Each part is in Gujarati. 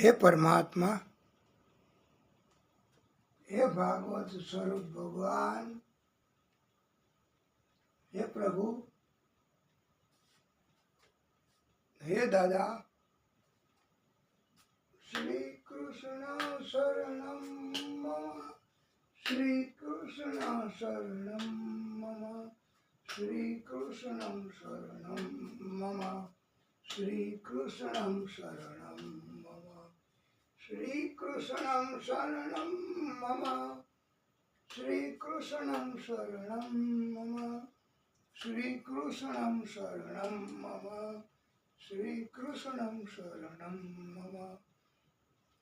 हे परमात्मा, हे भागवत स्वरूप भगवान, हे प्रभु, हे दादा, श्री कृष्ण शरणम मम, श्री कृष्ण शरणम मम, श्री कृष्ण शरणम मम, श्री कृष्ण शरणम मम, श्री कृष्ण शरणम मम, श्री कृष्ण शरणम मम, श्री कृष्ण शरणम मम, श्री कृष्ण शरणम मम,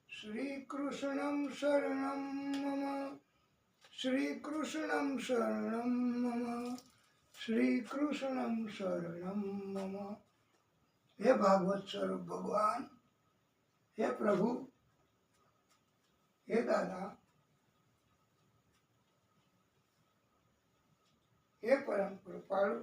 श्री कृष्ण शरणम मम, श्री कृष्ण शरणम मम, श्री कृष्ण शरणम मम। हे भागवत स्वरूप भगवान, हे प्रभु, हे दादा, हे परम कृपाळु,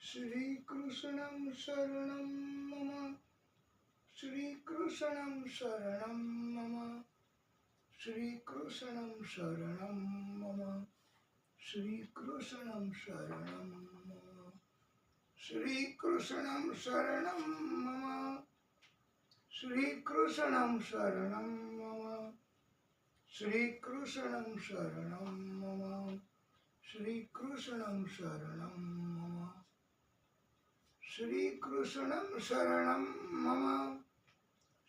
श्री कृष्ण शरणम मम, श्री कृष्ण शरणम मम, श्री कृष्ण शरणम मम, श्री कृष्ण शरणम मम, श्री कृष्ण शरणम मम, श्री कृष्ण शरणम मम, श्री कृष्ण शरणम मम, श्री कृष्ण शरणम मम, श्री कृष्ण शरणम मम,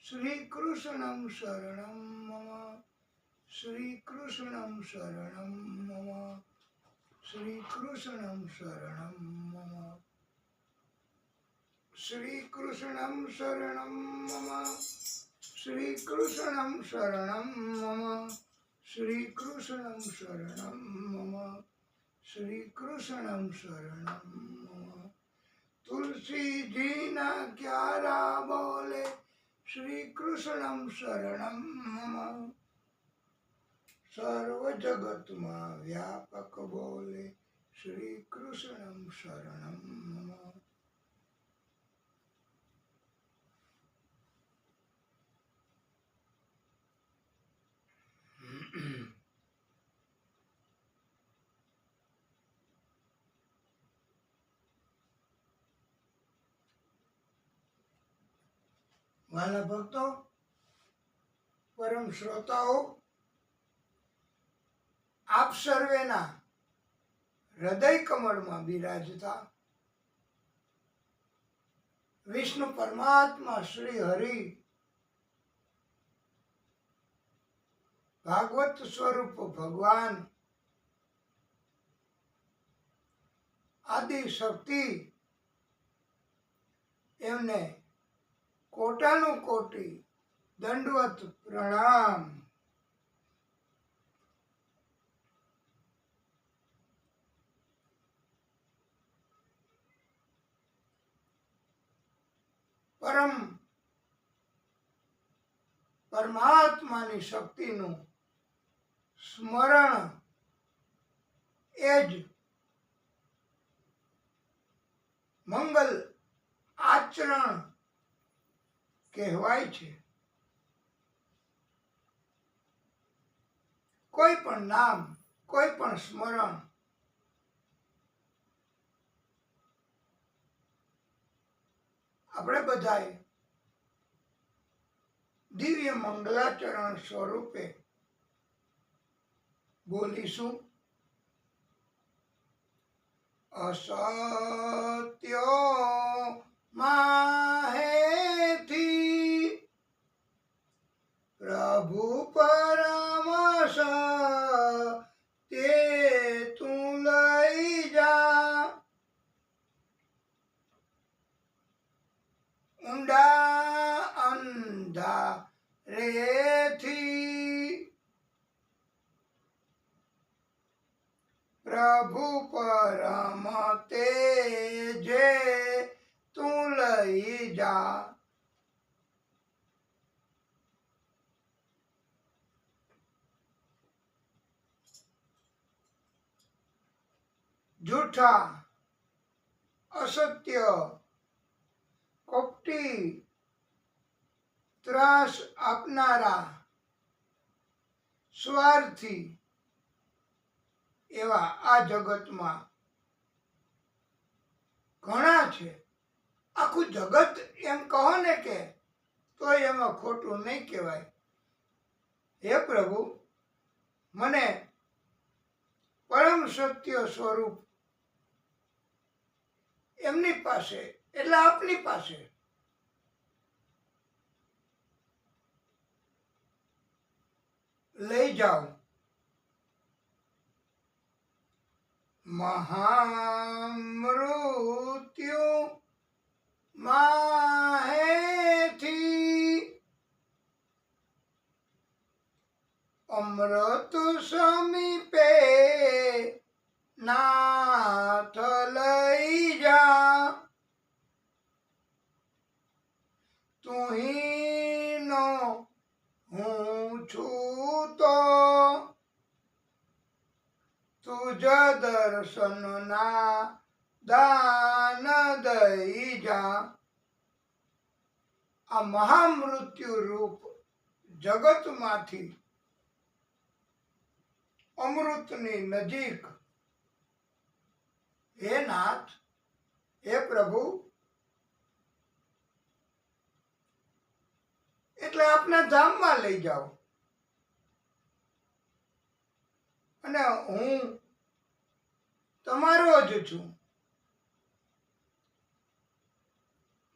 श्री कृष्ण शरणम मम, श्री कृष्ण शरणम मम, श्री कृष्ण शरणम मम, श्री कृष्ण शरणम मम, श्री कृष्ण शरणम मम, श्री कृष्ण शरणम मम, श्री कृष्ण शरणम मम। तुलसी जी ना क्यारा बोले, श्री कृष्ण शरणम मम, सर्व जगत में व्यापक बोले, श्री कृष्ण शरणम मम। वाला भक्तों, परम श्रोताओ, आप सर्वेना हृदय कमल में बिराजता विष्णु परमात्मा श्री हरि भागवत स्वरूप भगवान आदि शक्ति एमने कोटानु कोटि दंडवत प्रणाम। परम परमात्मानी शक्तिનું સ્મરણ એ જ મંગલ આચરણ કહેવાય છે। કોઈ પણ નામ, કોઈ પણ સ્મરણ આપણે બધાએ દિવ્ય મંગલાચરણ સ્વરૂપે બોલીશું। અસત્ય માહેથી પ્રભુ પરમ સત્ય તું લઈ જા, ઊંડા અંધારેથી પ્રભુ પરમ તેજે તું લઈ જા. જૂઠા, અસત્ય, કપટી, ત્રાસ આપનારા, સ્વાર્થી એવા આ જગતમાં ઘણા છે. આખું જગત એમ કહો ને કે તોય એમાં ખોટું નહીં કહેવાય. હે પ્રભુ, મને પરમ સત્ય સ્વરૂપ એમની પાસે એટલે આપની પાસે લઈ જાઓ. મહામૃત્યુ માહેથી અમૃત સમીપે નાથ લઈ જા. તુહીનો હું છું તો તુજ દર્શનના દાન દઈ જા. આ મહામૃત્યુ રૂપ જગતમાંથી અમૃતની નજીક હે નાથ, હે પ્રભુ, એટલે આપના ધામમાં લઈ જાઓ. અને હું તમારો જ છું,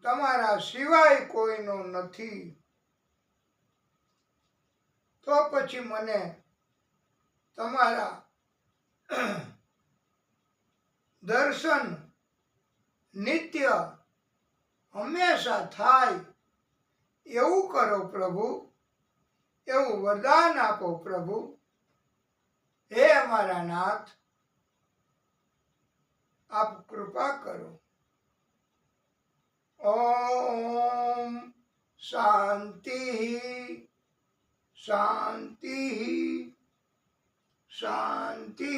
તમારા સિવાય કોઈનો નથી. તો પછી મને તમારા દર્શન નિત્ય હંમેશા થાય એવું કરો પ્રભુ, એવું વરદાન આપો પ્રભુ. હે અમારા નાથ, આપ કૃપા કરો. ઓમ શાંતિ શાંતિ શાંતિ.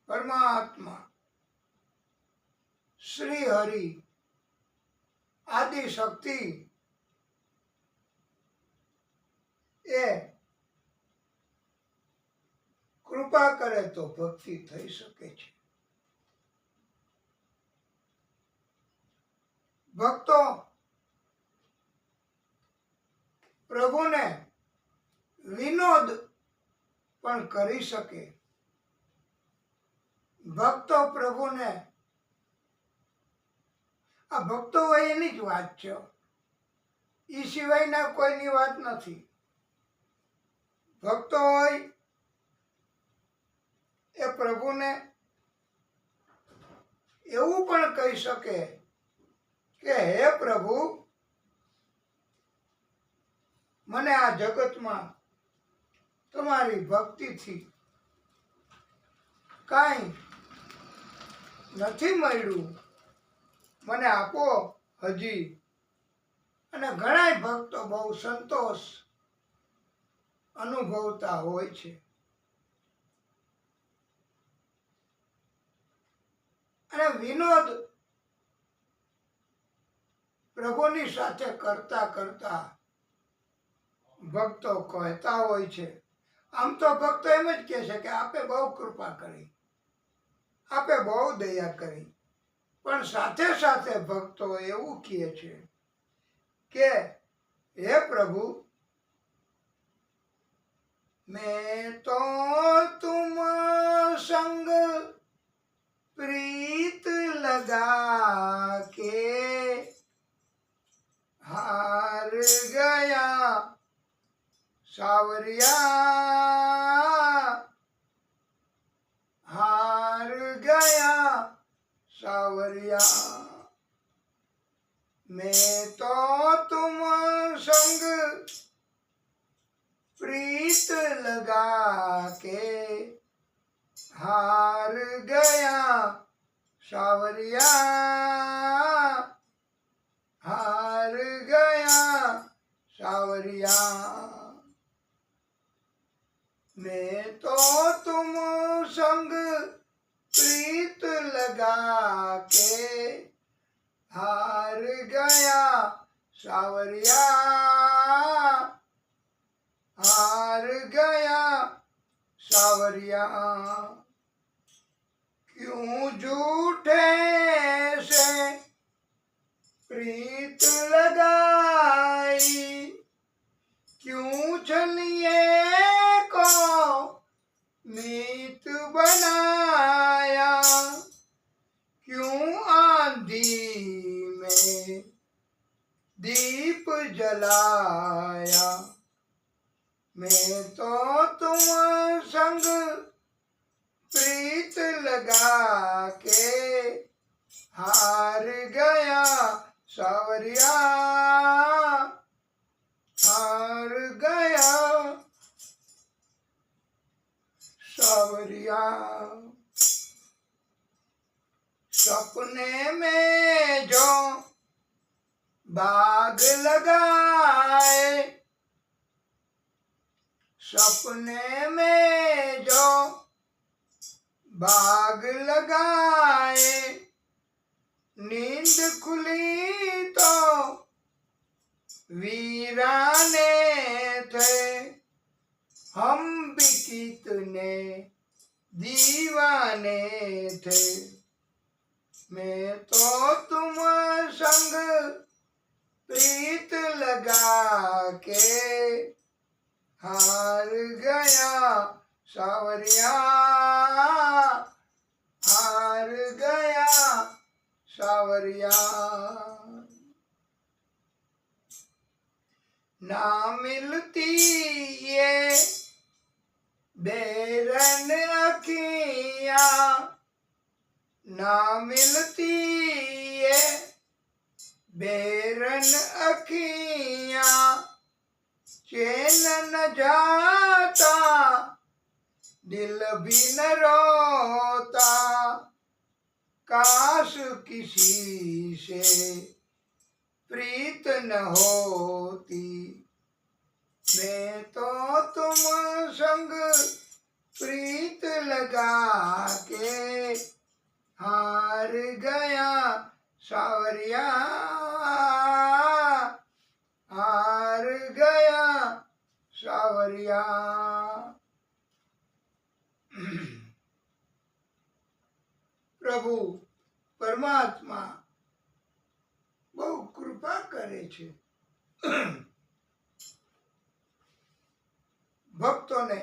પરમાત્મા શ્રી હરિ આદિ શક્તિ એ કૃપા કરે તો ભક્તિ થઈ શકે છે. ભક્તો પ્રભુને વિનોદ પણ કરી શકે. ભક્તો પ્રભુને, આ ભક્તો હોય એની જ વાત છે, એ સિવાયના કોઈની વાત નથી. ભક્તો હોય એ પ્રભુને એવું પણ કહી શકે કે હે પ્રભુ, મને આ જગતમાં તમારી ભક્તિથી કાંઈ નથી મળ્યું, મને આપો હજી. અને ઘણા ભક્તો બહુ સંતોષ અનુભવતા હોય છે. અને વિનોદ પ્રભુની સાથે કરતા કરતા ભક્તો કહેતા હોય છે. આમ તો ભક્તો એમ જ કહે છે કે આપે બહુ કૃપા કરી, આપે બહુ દયા કરી. પણ સાથે સાથે ભક્તો એવું કહે છે કે હે પ્રભુ, મેં તો તુમ સંગ प्रीत लगा के हार गया सावरिया, हार गया सावरिया. मैं तो तुम संग प्रीत लगा के हार गया सावरिया, हार गया सावरिया। मैं तो तुम संग प्रीत लगा के हार गया सावरिया, हार गया सावरिया। क्यों झूठे से प्रीत लगाई, क्यों छलिए को मीत बनाया, क्यों आंधी में दीप जलाया। मैं तो तुम संग प्रीत लगा के हार गया सावरिया, हार गया सावरिया। सपने में जो बाग लगाए, सपने में जो बाग लगाए, नींद खुली तो वीराने थे। हम भी कितने दीवाने थे। मैं तो तुम संग प्रीत लगा के हार गया सावरिया, हार गया सावरिया। ना मिलती ये बेरन अखियाँ, ना मिलती ये बेरन अखियाँ। चैन न जाता दिल भी न रोता, काश किसी से प्रीत न होती। मैं तो तुम संग प्रीत लगा के हार गया सावरिया, हार गया सावरिया। प्रभु परमात्मा બહુ કૃપા કરે છે, ભક્તોને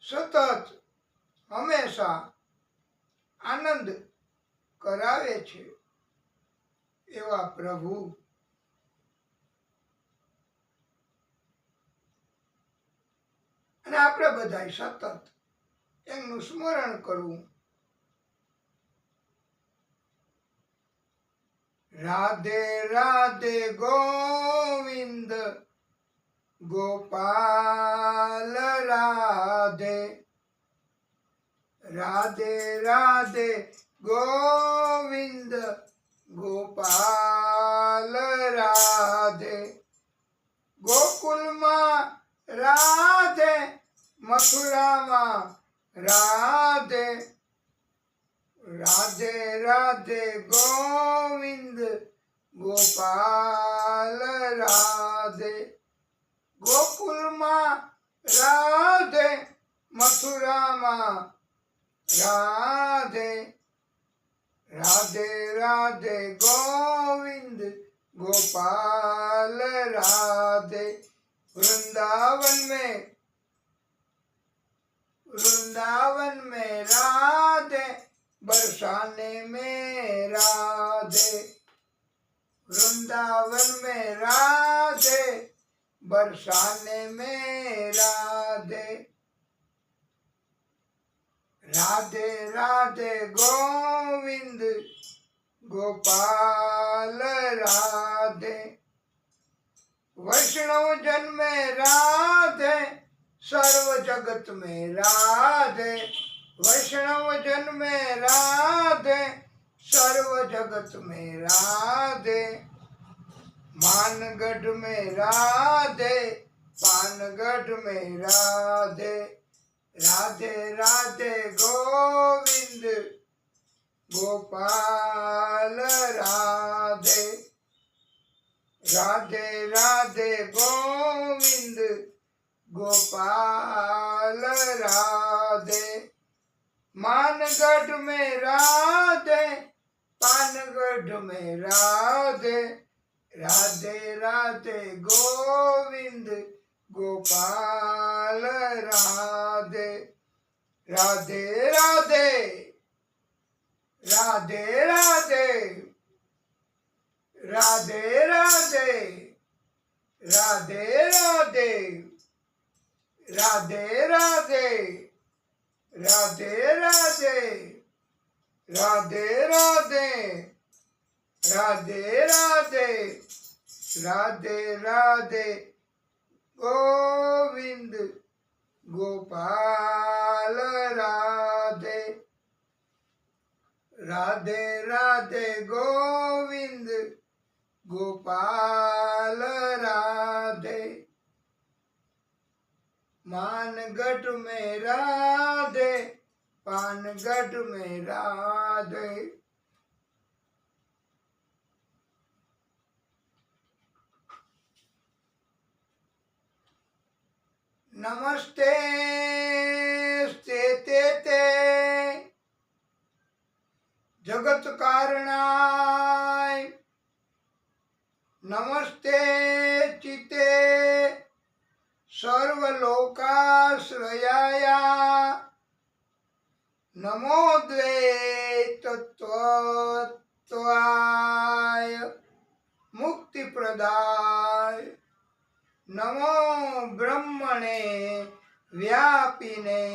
સતત હંમેશા આનંદ કરાવે છે એવા પ્રભુ. અને આપણે બધાય સતત એમનું સ્મરણ કરવું. રાધે રાધે ગોવિંદ ગોપાલ રાધે, રાધે રાધે ગોવિંદ ગોપાલ રાધે. ગોકુલમાં રાધે, મથુરામાં રાધે, રાધે રાધે ગોવિંદ ગોપાલ રાધે. ગોકુલમાં રાધે, મથુરામાં રાધે, રાધે રાધે ગોવિંદ गोपाल राधे. वृंदावन में राधे, बरसाने में राधे. वृंदावन में राधे, बरसाने में राधे. राधे राधे गोविंद गोपाल राधे। वैष्णव जन में राधे, सर्व जगत में राधे। वैष्णव जन में राधे, सर्व जगत में राधे। मानगढ़ में राधे, पानगढ़ में राधे। राधे राधे गोविंद गोपाल राधे। राधे राधे गोविंद गोपाल राधे। मानगढ़ में राधे, पानगढ़ में राधे। राधे राधे गोविंद गोपाल राधे। राधे राधे राधे राधे राधे राधे राधे राधे राधे राधे राधे राधे राधे राधे राधे राधे राधे राधे गोविंद गोपाल राधे। राधे राधे गोविंद गोपाल राधे। मानगढ़ में राधे, पानगढ़ में राधे। नमस्ते स्ते जगत कारणाय। नमस्ते चिते सर्वलोकाश्रयाय। नमो द्वैतत्वाय मुक्तिप्रदाय। नमो ब्रह्मणे व्यापिने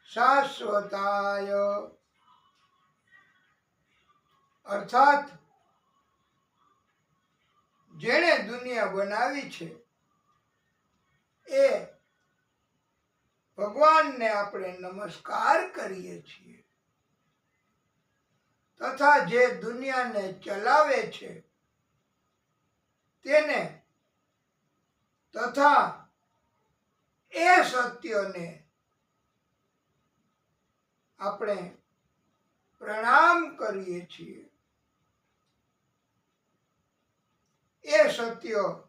शाश्वताय। अर्थात जेणे दुनिया बनावी छे ए भगवान ने આપણે નમસ્કાર કરીએ છીએ તથા જે દુનિયાને ચલાવે છે તેને તથા એ સત્યને આપણે પ્રણામ કરીએ છીએ। એ સત્ય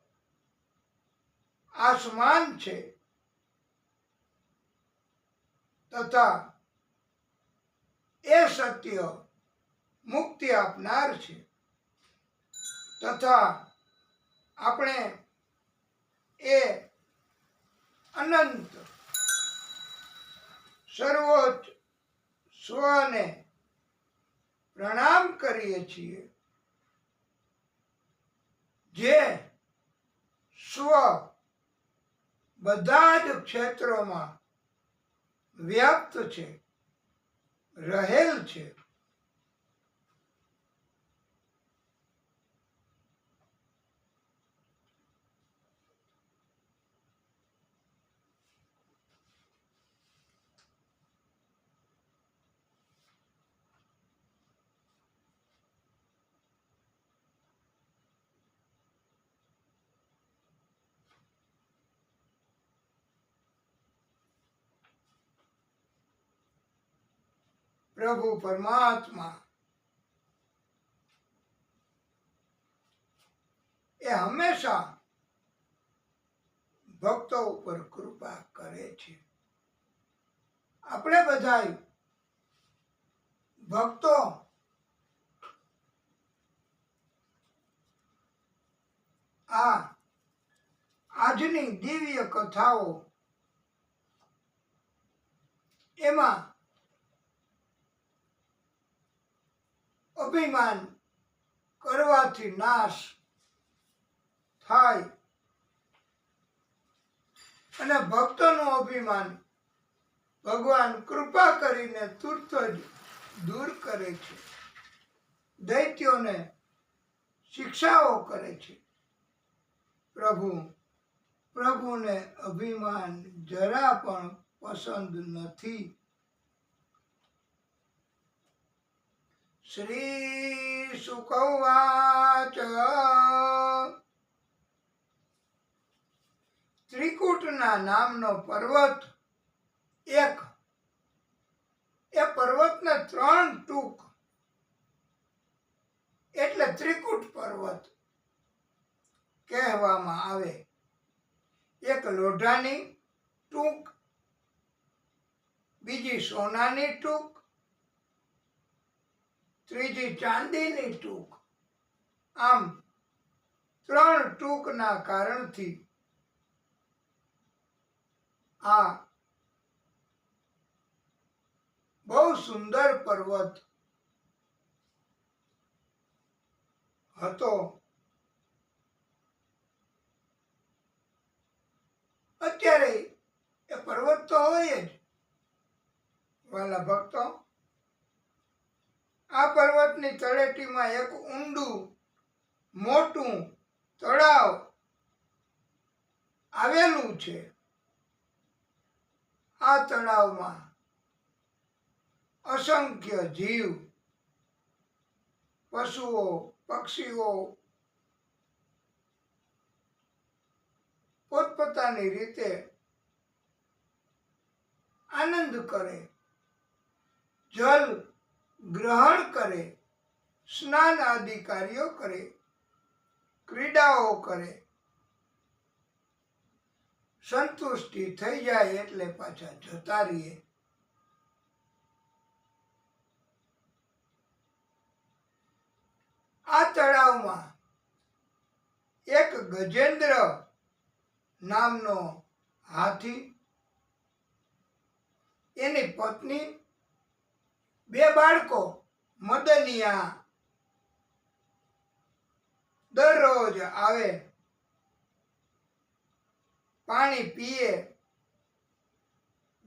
આસમાન છે તથા એ સત્ય મુક્તિ આપનાર છે તથા આપણે એ અનંત સર્વોચ્ચ સ્વને પ્રણામ કરીએ છીએ જે સ્વ બધા જ ક્ષેત્રોમાં વ્યાપ્ત છે, રહેલ છે। प्रभु परमात्मा એ હંમેશા ભક્તો ઉપર કૃપા કરે છે। આપણે બધાય ભક્તો આજની દિવ્ય કથાઓ એમાં અભિમાન કરવાથી નાશ થાય અને ભક્તોનું અભિમાન ભગવાન કૃપા કરીને તુરત જ દૂર કરે છે। દૈત્યોને શિક્ષાઓ કરે છે. પ્રભુને અભિમાન જરા પણ પસંદ નથી. શ્રી શુક ઉવાચ ત્રિકૂટના નામનો પર્વત એક, એ પર્વતને 3 ટૂક એટલે ત્રિકૂટ પર્વત કહેવામાં આવે. એક લોઢાની ટૂક, બીજી સોનાની ટૂક, ત્રીજી ચાંદીની ટૂક. આમ 3 ટૂકના કારણથી આ બહુ સુંદર પર્વત હતો. અત્યારે એ પર્વત તો હોય જ વાલા ભક્તો. આ પર્વતની તળેટીમાં એક ઊંડું મોટું તળાવ આવેલું છે. આ તળાવમાં અસંખ્ય જીવ, પશુઓ, પક્ષીઓ પોતપોતાની રીતે આનંદ કરે, જલ ગ્રહણ કરે, સ્નાન આદિ કાર્યો કરે, ક્રીડાઓ કરે. સંતુષ્ટિ થઈ જાય એટલે પાછા જતા રહીએ. આ તળાવમાં એક ગજેન્દ્ર નામનો હાથી, એની પત્ની, 2 બાળકો મદનિયા દરરોજ આવે, પાણી પીએ,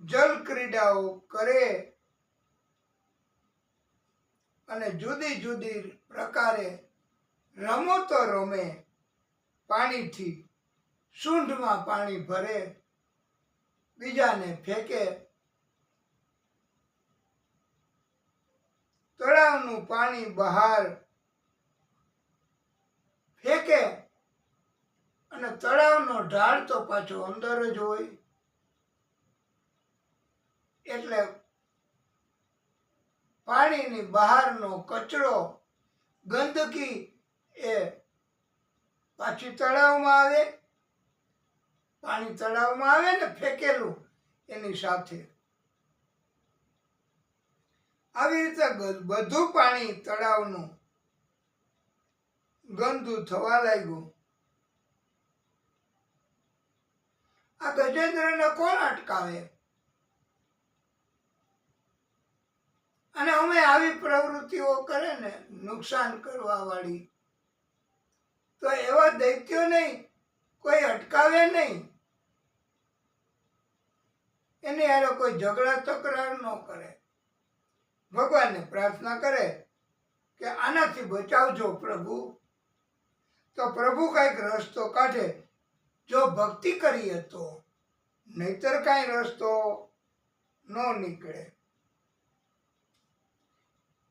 જલ ક્રીડાઓ કરે અને જુદી જુદી પ્રકારે રમતો રમે. પાણીથી સૂંઢમાં પાણી ભરે, બીજાને ફેંકે. તળાવનું પાણી બહાર ફેંકે અને તળાવનો ઢાળ તો પાછો અંદર જ હોય. એટલે પાણીની બહારનો કચરો, ગંદકી એ પાછી તળાવમાં આવે. પાણી તળાવમાં આવે ને ફેંકેલું એની સાથે. આવી રીતે બધું પાણી તળાવનું ગંદુ થવા લાગ્યું. આ ગજેન્દ્રને કોણ અટકાવે? અને અમે આવી પ્રવૃત્તિઓ કરે ને નુકસાન કરવા વાળી, તો એવા દૈત્યો નહીં, કોઈ અટકાવે નહીં. એની હારે કોઈ ઝઘડા તકરાર ન કરે. ભગવાનને પ્રાર્થના કરે કે આનાથી બચાવજો પ્રભુ. તો પ્રભુ કઈક રસ્તો કાઢે, જો ભક્તિ કરીએ તો. નહીતર કઈ રસ્તો ન નીકળે.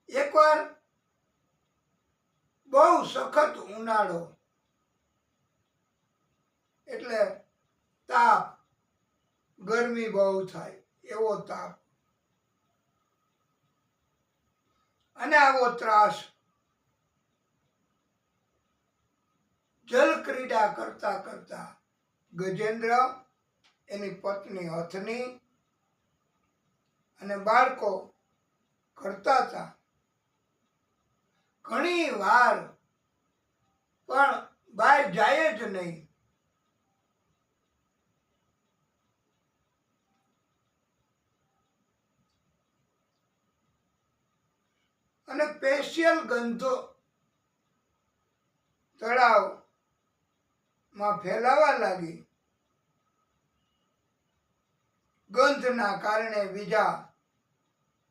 એકવાર બહુ સખત ઉનાળો, એટલે તાપ, ગરમી બહુ થાય એવો તાપ અને આવો ત્રાસ. જલ ક્રીડા કરતા કરતા ગજેન્દ્ર, એની પત્ની હથની અને બાળકો કરતા હતા. ઘણી વાર પણ બહાર જાય જ નહીં. અને સ્પેશિયલ ગંધો તળાવમાં ફેલાવા લાગી. ગંધના કારણે બીજા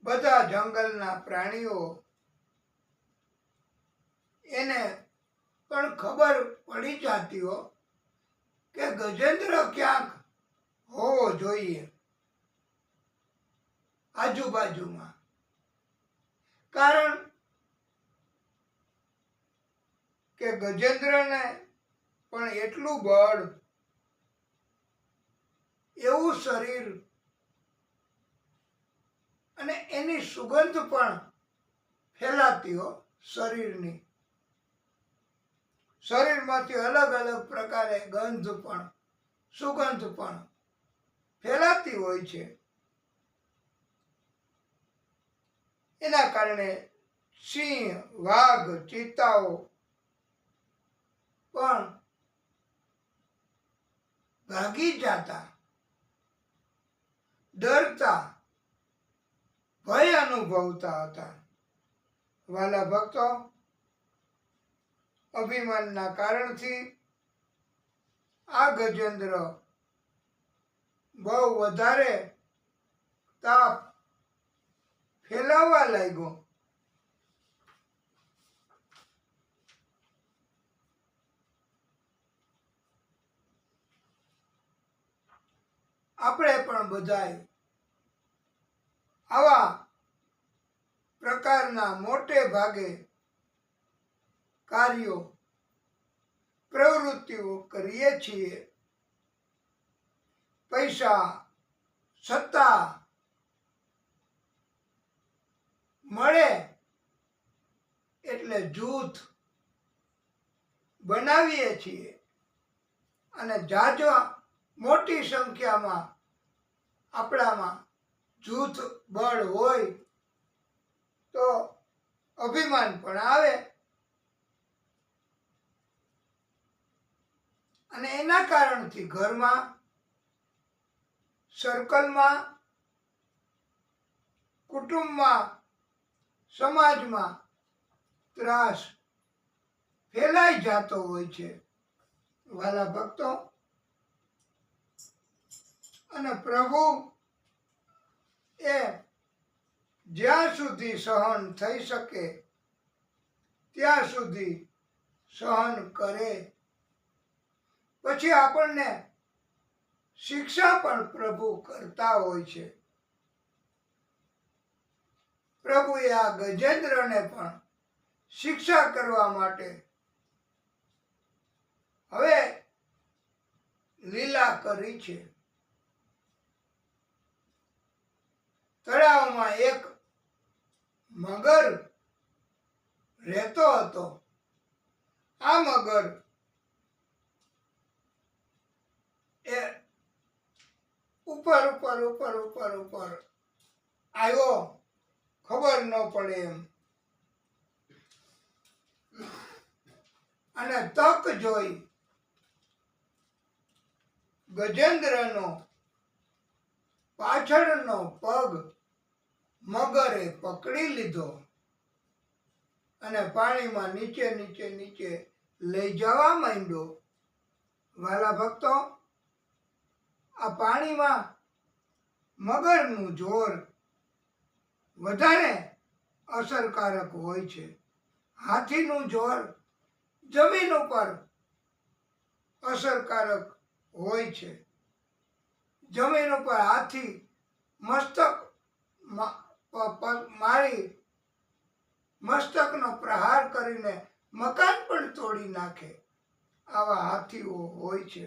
બધા જંગલના પ્રાણીઓ એને પણ ખબર પડી જતી હો કે ગજેન્દ્ર ક્યાંક હોવો જોઈએ આજુબાજુમાં. કારણ કે ગજેન્દ્રને પણ એટલું બળ, એવું શરીર અને એની સુગંધ પણ ફેલાતી હો શરીરની. શરીરમાંથી અલગ અલગ પ્રકારે ગંધ પણ, સુગંધ પણ ફેલાતી હોય છે. એના કારણે સિંહ, વાઘ, ચિત્તાઓ પણ ભાગી જતા, ડરતા, ભય અનુભવતા હતા. વાલા ભક્તો, અભિમાનના કારણથી આ ગજેન્દ્ર બહુ વધારે તાપ ફેલાવવા લાગ્યો. આપણે પણ બધાય આવા પ્રકારના મોટે ભાગે કાર્યો, પ્રવૃત્તિઓ કરીએ છીએ. પૈસા, સત્તા મળે એટલે જૂથ બનાવીએ છીએ અને ઝાઝા મોટી સંખ્યામાં આપણામાં જૂથ બળ હોય તો અભિમાન પણ આવે. અને એના કારણથી ઘરમાં, સર્કલમાં, કુટુંબમાં, સમાજમાં ત્રાસ ફેલાઈ જતો હોય છે. વાલા ભક્તો, અને પ્રભુ એ જ્યાં સુધી સહન થઈ શકે ત્યાં સુધી સહન કરે. પછી આપણને શિક્ષા પણ પ્રભુ કરતા હોય છે. પ્રભુએ આ ગજેન્દ્રને પણ શિક્ષા કરવા માટે હવે લીલા કરી છે. તળાવમાં એક મગર રહેતો હતો. આ મગર એ ઉપર ઉપર ઉપર ઉપર ઉપર આવ્યો, ખબર ન પડે એમ, અને તક જોઈ ગજેન્દ્રનો પાછળનો પગ મગરે પકડી લીધો અને પાણીમાં નીચે નીચે નીચે લઈ જવા માંડ્યો. વાલા ભક્તો, આ પાણીમાં મગરનું જોર વધારે અસરકારક હોય છે. હાથીનું જોર જમીન ઉપર અસરકારક હોય છે. જમીન ઉપર હાથી મસ્તક મારી મસ્તકનો પ્રહાર કરીને મકાન પણ તોડી નાખે, આવા હાથીઓ હોય છે.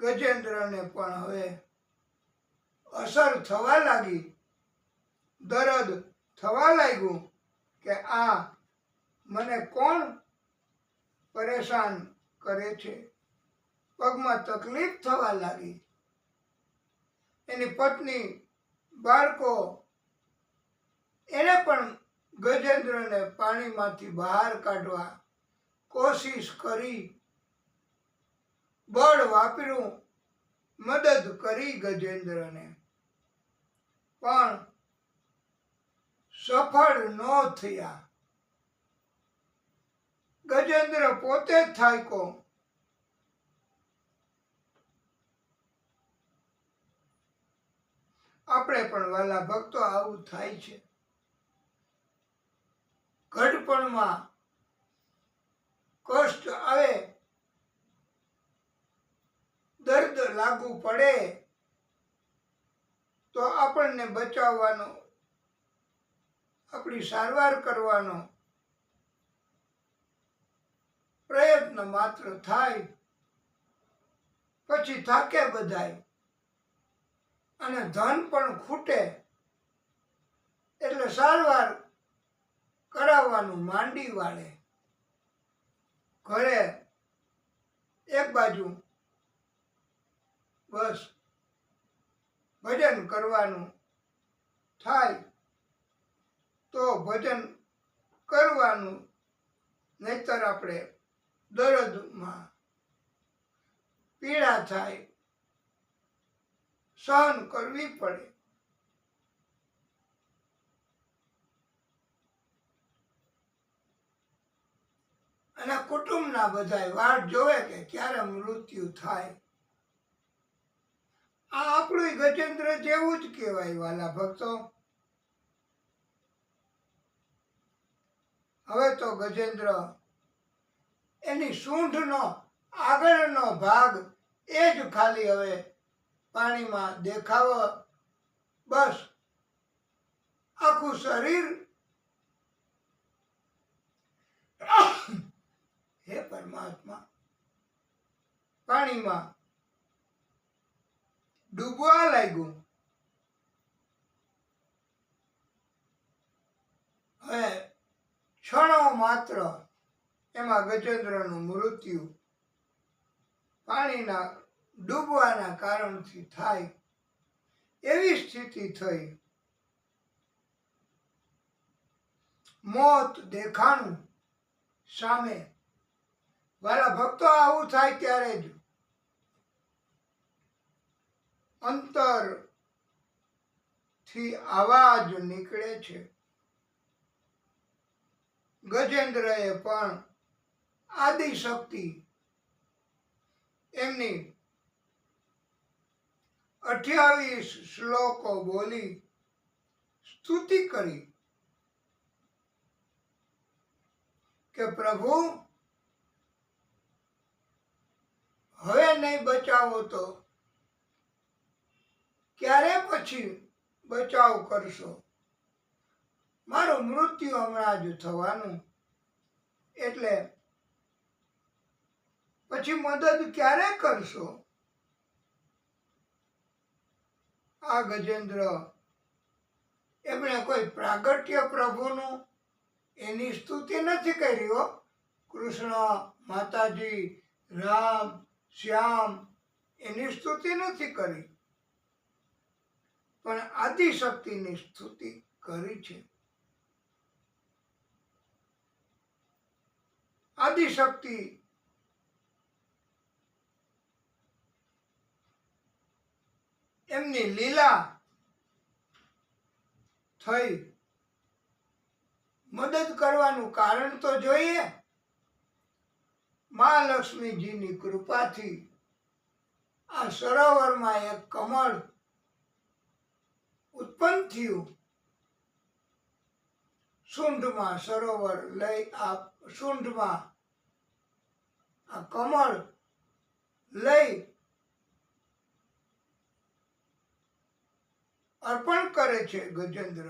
ગજેન્દ્રને પણ હવે અસર થવા લાગી, દર્દ થવા લાગ્યું કે આ મને કોણ પરેશાન કરે છે. પગમાં તકલીફ થવા લાગી. એની પત્ની, બાળકો, એને પણ ગજેન્દ્રને પાણીમાંથી બહાર કાઢવા કોશિશ કરી, બળ વાપર્યું, મદદ કરી ગજેન્દ્રને, પણ સફળ ન થયા. ગજેન્દ્ર પોતે જ થાક્યો. આપણે પણ વાલા ભક્તો આવું થાય છે. ઘડપણમાં કષ્ટ આવે, દર્દ લાગુ પડે તો આપણને બચાવવાનો, આપણી સારવાર કરવાનો પ્રયત્ન માત્ર થાય, પછી થાકે બધાય અને ધન પણ ખૂટે એટલે સારવાર કરાવવાનું માંડી વાળે. ઘરે એક બાજુ બસ ભજન કરવાનું થાય તો ભજન કરવાનું, નહીતર આપણે દર્દમાં પીડા થાય, સહન કરવી પડે. અને કુટુંબના બધાય વાટ જોવે કે ક્યારે મૃત્યુ થાય. આ આપણું ગજેન્દ્ર જેવું જ કહેવાય વાલા ભક્તો. હવે તો ગજેન્દ્ર એની સૂંઢનો આગળનો ભાગ એ જ ખાલી હવે પાણીમાં દેખાવ, બસ આખું શરીર હે પરમાત્મા પાણીમાં ડૂબવા લાગ્યું. હવે ક્ષણો માત્ર એમાં ગજેન્દ્રનું મૃત્યુ પાણીના ડૂબવાના કારણથી થાય એવી સ્થિતિ થઈ. મોત દેખાણું સામે. વાલા ભક્તો આવું થાય ત્યારે જ અંતર થી આવાજ નીકળે છે. ગજેન્દ્રએ પણ આદિશક્તિ એમની 28 શ્લોકો બોલી સ્તુતિ કરી કે પ્રભુ હવે નહીં બચાવો તો ક્યારે પછી બચાવ કરશો? મારું મૃત્યુ હમણાં જ થવાનું, એટલે પછી મદદ ક્યારે કરશો? આ ગજેન્દ્ર એમણે કોઈ પ્રાગટ્ય પ્રભુનું એની સ્તુતિ નથી કરી હો. કૃષ્ણ, માતાજી, રામ, શ્યામ એની સ્તુતિ નથી કરી, પણ આદિશક્તિની સ્તુતિ કરી છે. આદિશક્તિ એમની લીલા થઈ. મદદ કરવાનું કારણ તો જોઈએ. મહાલક્ષ્મીજીની કૃપાથી આ સરોવરમાં એક કમળ ઉત્પન્ન થયું. સૂંઢમાં સરોવર લઈ આ સૂંઢમાં આ કમળ લઈ અર્પણ કરે છે ગજેન્દ્ર.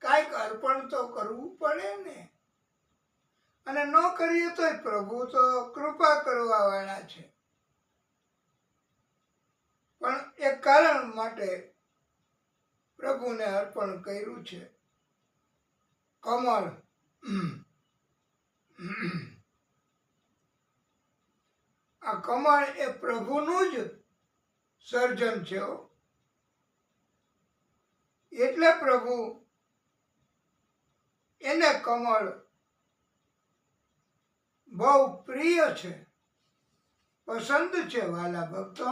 કાંઈક અર્પણ તો કરવું પડે ને, અને ન કરીએ તોય પ્રભુ તો કૃપા કરવા વાળા છે. પણ એક કારણ માટે પ્રભુને અર્પણ કર્યું છે. કમળ આ કમળ એ પ્રભુનું જ સર્જન છે. એટલે પ્રભુ એને કમળ બહુ પ્રિય છે, પસંદ છે. વાલા ભક્તો,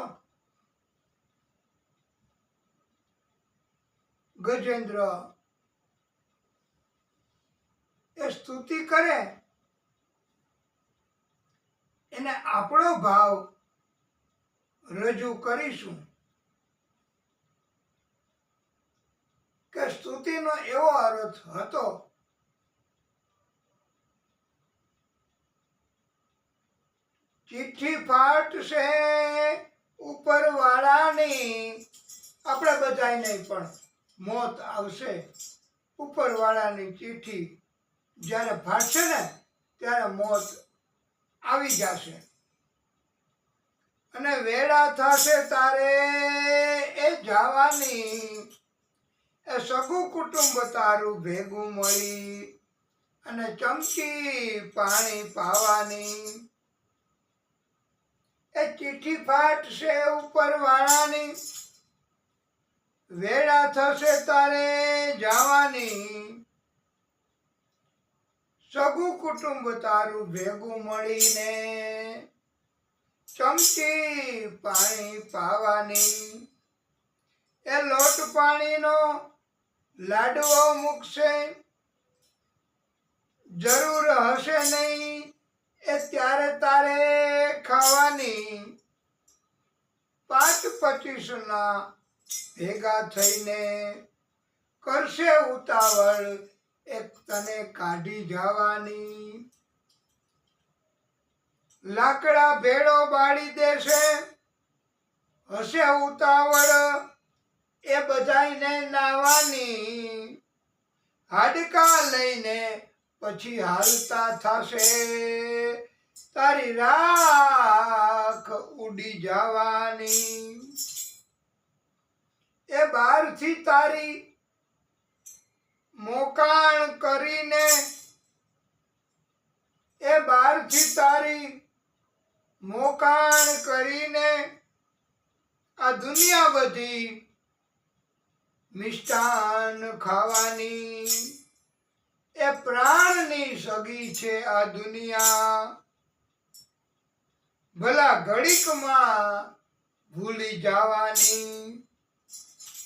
ગજેન્દ્ર એ સ્તુતિ કરે, એને આપણો ભાવ રજૂ કરીશું. કે સ્તુતિનો એવો અર્થ હતો ચિઠ્ઠી ફાટશે ઉપરવાળાની, આપણે બધાય નહીં પણ મોત આવશે. ઉપરવાળાની ચિઠ્ઠી જ્યારે ફાટશે ને ત્યારે મોત આવી જશે. અને વેળા થશે તારે એ જવાની, એ સગું કુટુંબ તારું ભેગું મળી અને ચમચી પાણી પાવાની. એ ચિઠ્ઠી ફાટશે ઉપરવાળાની, વેળા થશે તારે જવાની, સગું કુટુંબ તારું ભેગું મળીને ચમચી પાણી પાવાની. એ લોટ પાણીનો લાડવો મૂકશે, જરૂર હશે નહીં એ ત્યારે તારે ખાવાની. 5-25 ના ભેગા થઈને કરશે ઉતાવળ એક તને કાઢી જવાની. લાકડા ભેળો બાળી દેશે, હશે ઉતાવળ એ બધાયને નાવાની. હાડકા લઈને પછી હાલતા થશે, તારી રાખ ઉડી જવાની. એ બહારથી તારી મોકાણ કરીને, એ બહારથી તારી મોકાણ કરીને આ દુનિયા બધી મિષ્ટાન ખાવાની. એ પ્રાણની સગી છે આ દુનિયા, ભલા ઘડીકમાં ભૂલી જવાની.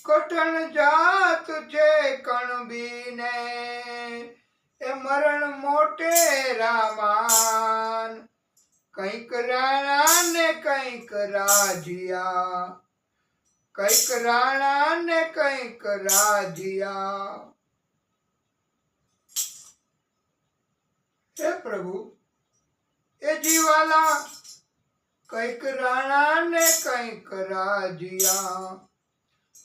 કઠણ જાત છે કણબીને, એ મરણ મોટે રામાન. કંઈક રાણા ને કંઈક રાજિયા, કંઈક રાણા ને કંઈક રાજિયા. હે પ્રભુ એ જીવાલા, કંઈક રાણા ને કંઈક રાજિયા.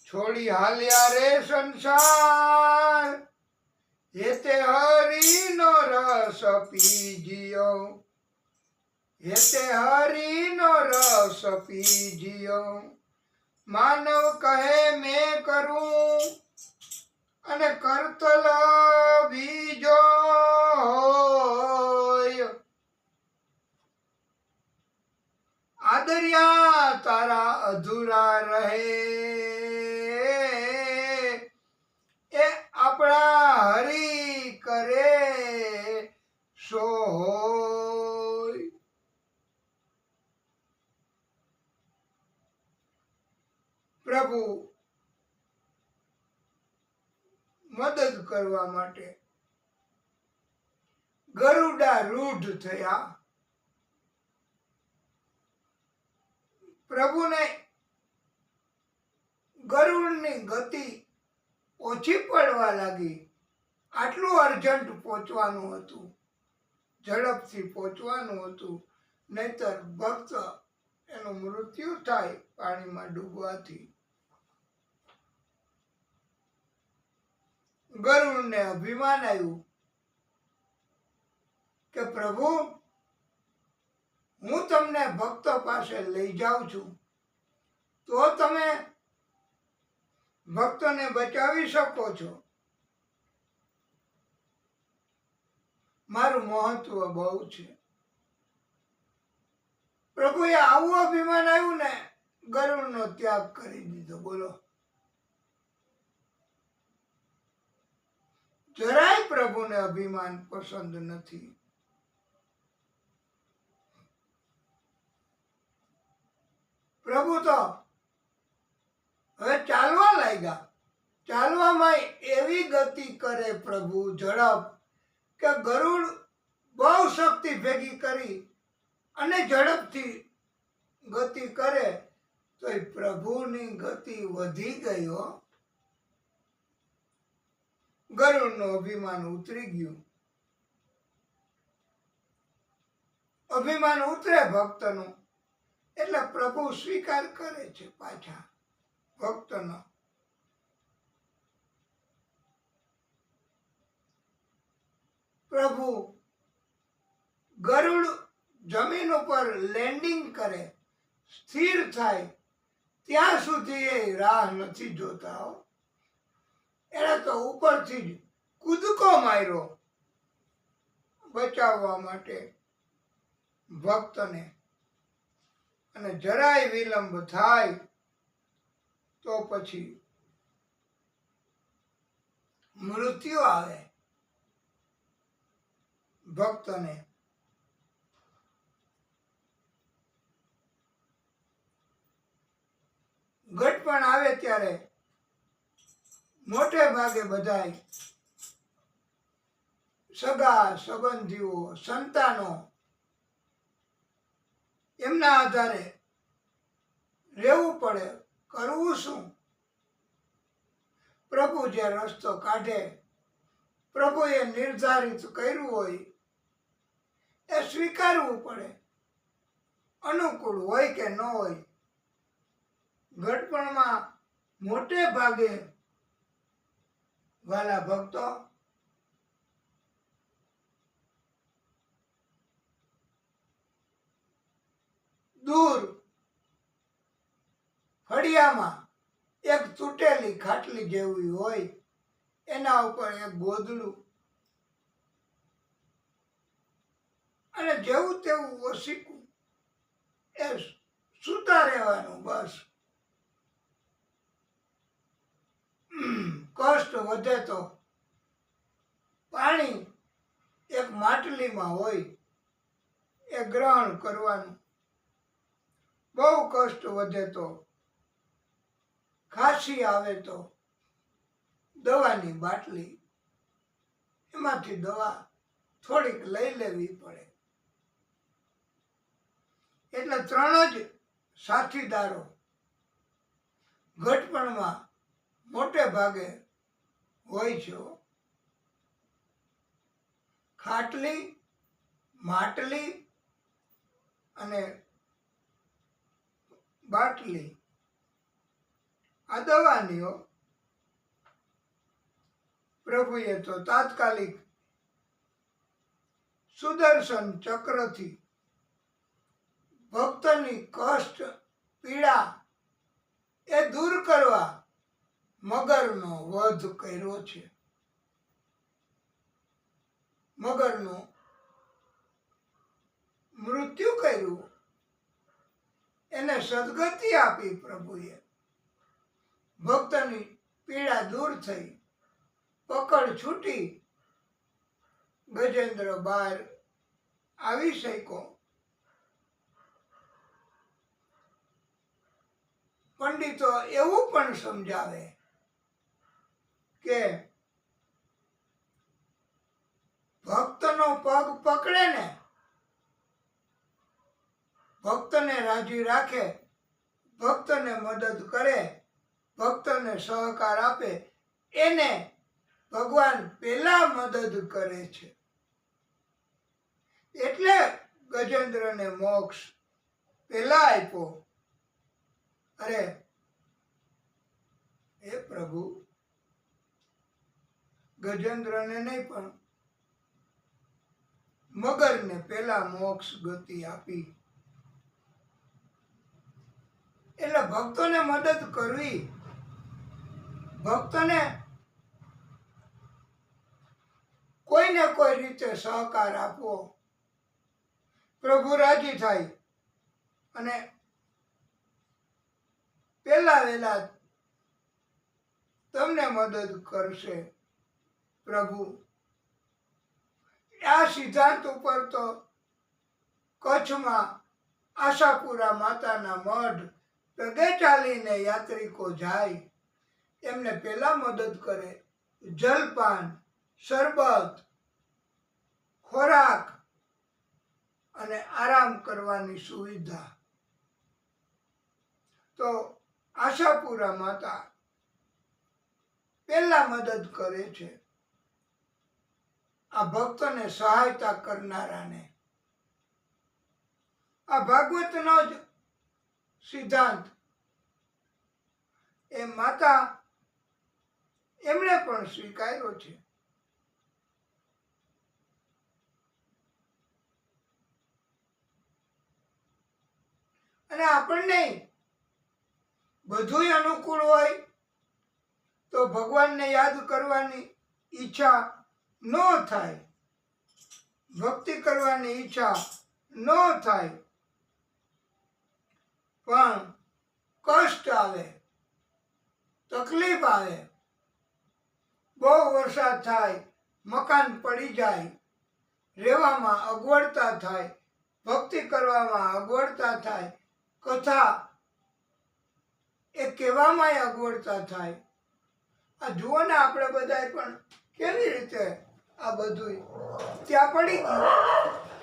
છોડી હાલ્યા રે સંસાર, હેતે હરિનો રસ પીજ્યો, હેતે હરિનો રસ પીજ્યો. માનવ કહે મેં કરું અને કરતલ બીજો હોય. આદર્યા તારા અધૂરા રહે, એ આપણા હરી કરે સો હોય. પ્રભુ મદદ કરવા માટે ગરુડા રૂઢ થયા. પ્રભુને ગરુડની ગતિ ઓછી પડવા લાગી. આટલું અર્જન્ટ પહોંચવાનું હતું, ઝડપથી પહોંચવાનું હતું, નહીતર ભક્ત એનું મૃત્યુ થાય પાણીમાં ડૂબવાથી. ગરુડને અભિમાન આવ્યું કે પ્રભુ હું તમને ભક્તો પાસે લઈ જાઉં છું તો તમે ભક્તોને બચાવી શકો છો. મારું મહત્વ બહુ છે. પ્રભુએ આવું અભિમાન આવ્યું ને, ગરુડનો ત્યાગ કરી દીધો. બોલો, જરાય પ્રભુને અભિમાન પસંદ નથી. પ્રભુ તો હવે ચાલવા લાગ્યા. ચાલવામાં એવી ગતિ કરે પ્રભુ, ઝડપ, કે ગરુડ બહુ શક્તિ ભેગી કરી અને ઝડપથી ગતિ કરે તો પ્રભુની ગતિ વધી ગઈ હો. ગરુડનું અભિમાન ઉતરી ગયું. અભિમાન ઉતરે ભક્તનું એટલે પ્રભુ સ્વીકાર કરે છે પાછા ભક્તનો. પ્રભુ ગરુડ જમીન ઉપર લેન્ડિંગ કરે, સ્થિર થાય ત્યાં સુધી એ રાહ નથી જોતા હો. એણે તો ઉપરથી જ કૂદકો માર્યો બચાવવા માટે ભક્તને. અને જરાય વિલંબ થાય તો પછી મૃત્યુ આવે ભક્તને. ઘટપણ આવે ત્યારે મોટે ભાગે બધાય સગા સંબંધીઓ, સંતાનો એમના આધારે રહેવું પડે. કરવું શું? પ્રભુ જે રસ્તો કાઢે, પ્રભુએ નિર્ધારિત કર્યું હોય એ સ્વીકારવું પડે, અનુકૂળ હોય કે ન હોય. ઘટપણમાં મોટે ભાગે વાલા ભક્તો દૂર ફળિયામાં એક તૂટેલી ખાટલી જેવી હોય, એના ઉપર એક ગોદડું અને જેવું તેવું ઓશીકું, એ સૂતા રહેવાનું બસ. કષ્ટ વધે તો પાણી એક માટલીમાં હોય એ ગ્રહણ કરવાનું. બહુ કષ્ટ વધે તો, ખાંસી આવે તો દવાની બાટલી, એમાંથી દવા થોડીક લઈ લેવી પડે. એટલે ત્રણ જ સાથીદારો ઘટપણમાં મોટે ભાગે હોય છે. ખાટલી, માટલી અને બાટલી આ દવાની. પ્રભુએ તો તાત્કાલિક સુદર્શન ચક્રથી ભક્તની કષ્ટ પીડા એ દૂર કરવા મગરનો વધ કર્યો છે. મગરનું મૃત્યુ કર્યું, એને સદગતિ આપી પ્રભુએ. ભક્તની પીડા દૂર થઈ, પકડ છૂટી, ગજેન્દ્ર બહાર આવી શક્યો. પંડિતો એવું પણ સમજાવે કે ભક્તનો પગ પકડે ને, ભક્તને રાજી રાખે, ભક્તને મદદ કરે, ભક્તને સહકાર આપે, એને ભગવાન પેલા મદદ કરે છે. એટલે ગજેન્દ્રને મોક્ષ પેલા આપ્યો. અરે હે પ્રભુ, ગજેન્દ્રને નહીં પણ મગરને પેલા મોક્ષ ગતિ આપી. એટલે ભક્તોને મદદ કરવી, ભક્તને કોઈને કોઈ રીતે સહકાર આપવો, પ્રભુ રાજી થાય અને પેલા વેલા તમને મદદ કરશે પ્રભુ. આ સિદ્ધાંત ઉપર તો કચ્છમાં આશાપુરા માતાના મઢ પગે ચાલીને યાત્રિકો જાય, એમને પેલા મદદ કરે. જલપાન, શરબત, ખોરાક અને આરામ કરવાની સુવિધા. તો આશાપુરા માતા પેલા મદદ કરે છે. આ ભક્તોને સહાયતા કરનારાને. આ ભાગવતનો જ સિદ્ધાંત એ માતા એમણે પણ સ્વીકાર્યો છે. અને આપણને બધું અનુકૂળ હોય તો ભગવાનને યાદ કરવાની ઈચ્છા ન થાય, ભક્તિ કરવાની ઈચ્છા ન થાય, પણ કષ્ટ આવે, તકલીફ આવે, બહુ વરસાદ થાય, મકાન પડી જાય, રહેવામાં અગવડતા થાય, ભક્તિ કરવામાં અગવડતા થાય, કથા એ કહેવામાં અગવડતા થાય. આ જુઓ ને, આપણે બધાય પણ કેવી રીતે આ બધું ત્યાં પડી ગયું.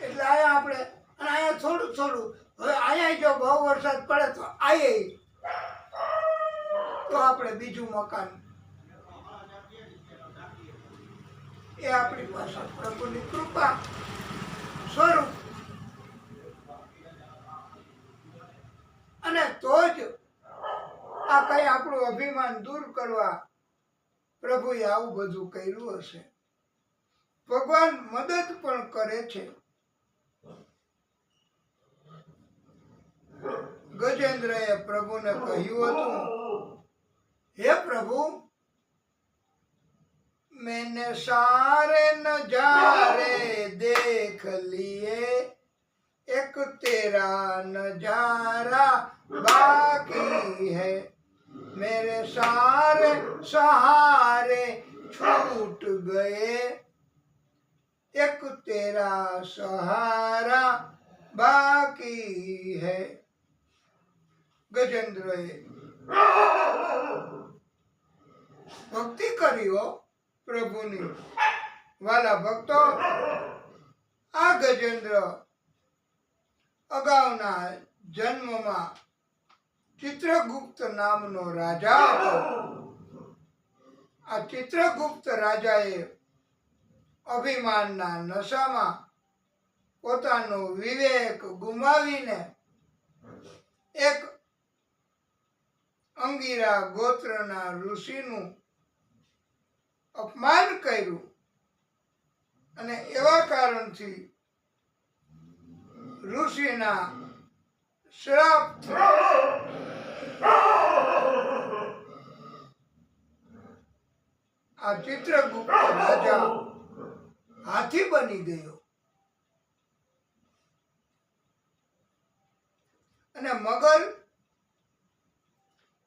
એટલે અહીંયા આપણે, અને અહીંયા થોડું થોડું, હવે અહીંયા જો બહુ વરસાદ પડે તો તો આપણે બીજું મકાન, એ આપણી પાસે પ્રભુની કૃપા સ્વરૂપ. અને તો જ આ કઈ આપણું અભિમાન દૂર કરવા પ્રભુએ આવું બધું કર્યું હશે. ભગવાન મદદ પણ કરે છે. ગજેન્દ્રએ પ્રભુને કહ્યું હતું, હે પ્રભુ, मैंने सारे नजारे देख लिए, एक तेरा नजारा बाकी है, मेरे सारे सहारे छूट गए, एक तेरा सहारा बाकी है. ગજેન્દ્રએ ભક્તિ કરી પ્રભુની. વાલા ભક્તો, આ ગજેન્દ્ર અગાઉના જન્મમાં ચિત્રગુપ્ત નામનો રાજા હતો. આ ચિત્રગુપ્ત રાજાએ અભિમાનના નશામાં પોતાનો વિવેક ગુમાવીને એક અંગીરા ગોત્રના ઋષિનું અપમાન કર્યું. અને એવા કારણથી ઋષિના શ્રાપથી આ ચિત્રગુપ્ત રાજા હાથી બની ગયો. અને મગર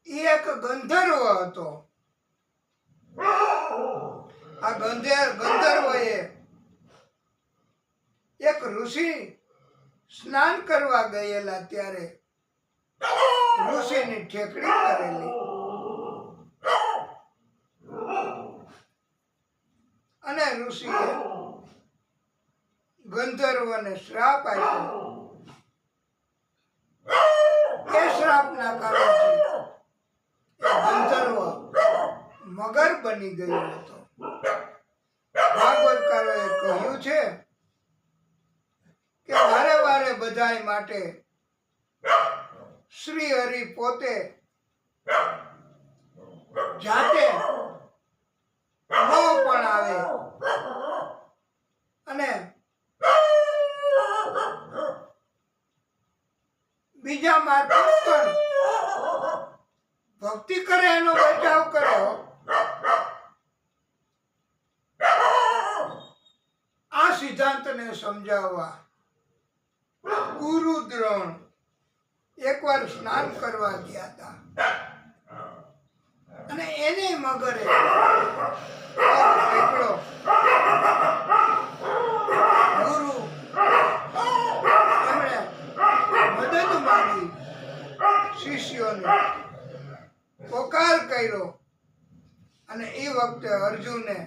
એ એક ગંધર્વ હતો. આ ગંધર્વએ એક ઋષિ સ્નાન કરવા ગયેલા ત્યારે ઋષિની ઠેકડી કરેલી. અને ઋષિએ ગંધર્વને શ્રાપ આપ્યો. એ શ્રાપના કારણથી ગંધર્વ મગર બની ગયો હતો. ભાગવતકારોએ કહ્યું છે કે વારે વારે બધાય માટે શ્રી હરિ પોતે જાતે ન પણ આવે અને બીજા મારફત પણ ભક્તિ કરે, એનો બચાવ કર્યો. આ સિદ્ધાંતને સમજાવવા ગુરુ દ્રોણ એકવાર સ્નાન કરવા ગયા હતા. અને એને મગરે પકડ્યો. ગુરુ એમણે મદદ માંગી, શિષ્યોને પોકાર કર્યો. અને એ વખતે અર્જુને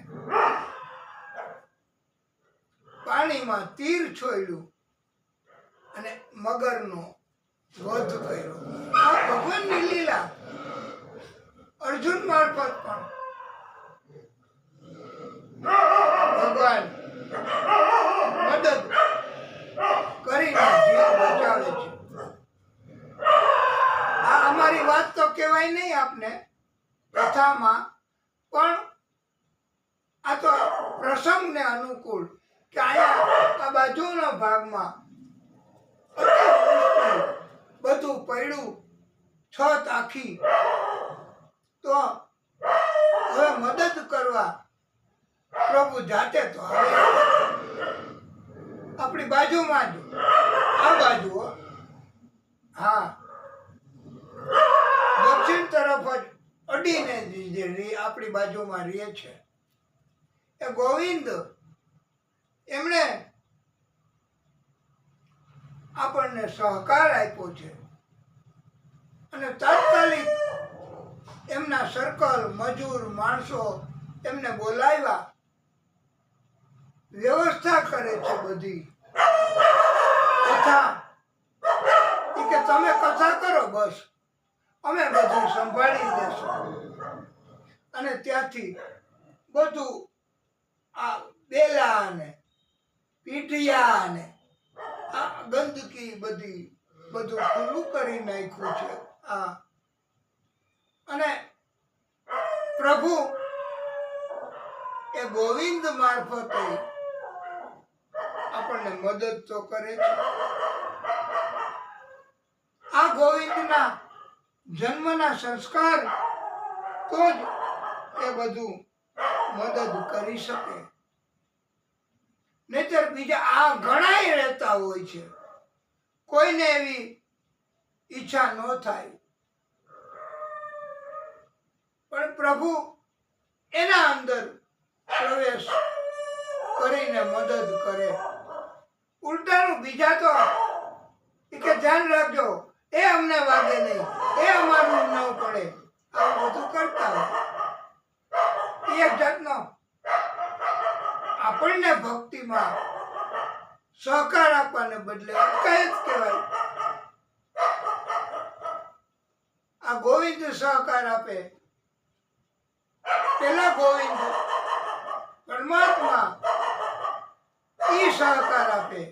પાણીમાં તીર છોડ્યું અને મગરનો વધ કર્યો. આ ભગવાનની લીલા. અર્જુન મારફત પણ ભગવાન અમારી વાત તો કહેવાય નહીં આપને કથામાં, પણ આ તો પ્રસંગને અનુકૂળ કે અહીંયા આ બાજુના ભાગમાં બધું પડ્યું, છત આખી, તો હવે મદદ કરવા પ્રભુ જાતે તો હવે આપણી બાજુમાં જ, આ બાજુ, હા, દક્ષિણ તરફ જ અડીને જે આપણી બાજુમાં રહે છે એ ગોવિંદ, એમણે આપણને સહકાર આપ્યો છે અને તાત્કાલિક એમના સર્કલ, મજૂર, માણસો એમને બોલાવ્યા, વ્યવસ્થા કરે છે બધી કથા, કે તમે કથા કરો, બસ અમે બધું સંભાળી લેશું. અને ત્યાંથી બધું આ બેલા ને પીઠિયા ને આ ગંદકી બધી બધું ખુલ્લું કરી નાખ્યું છે. અને પ્રભુ એ ગોવિંદ મારફતે આપણને મદદ તો કરે છે. આ ગોવિંદના જન્મના સંસ્કાર તો જ એ બધું મદદ કરી શકે, નહીતર બીજા આ ઘણાય રહેતા હોય છે, કોઈને એવી ઈચ્છા ન થાય, પણ પ્રભુ એના અંદર પ્રવેશ કરીને મદદ કરે. ઉલટાનું બીજા તો કે ધ્યાન રાખજો, એ અમને વાગે નહીં, એ અમારું ન પડે, આવું બધું કરતા હોય. એક જાતનો આપણને ભક્તિમાં સહકાર આપવાને બદલે અટકાયત કહેવાય. આ ગોવિંદ સહકાર આપે, પેલા ગોવિંદ પરમાત્મા ઈ સહકાર આપે,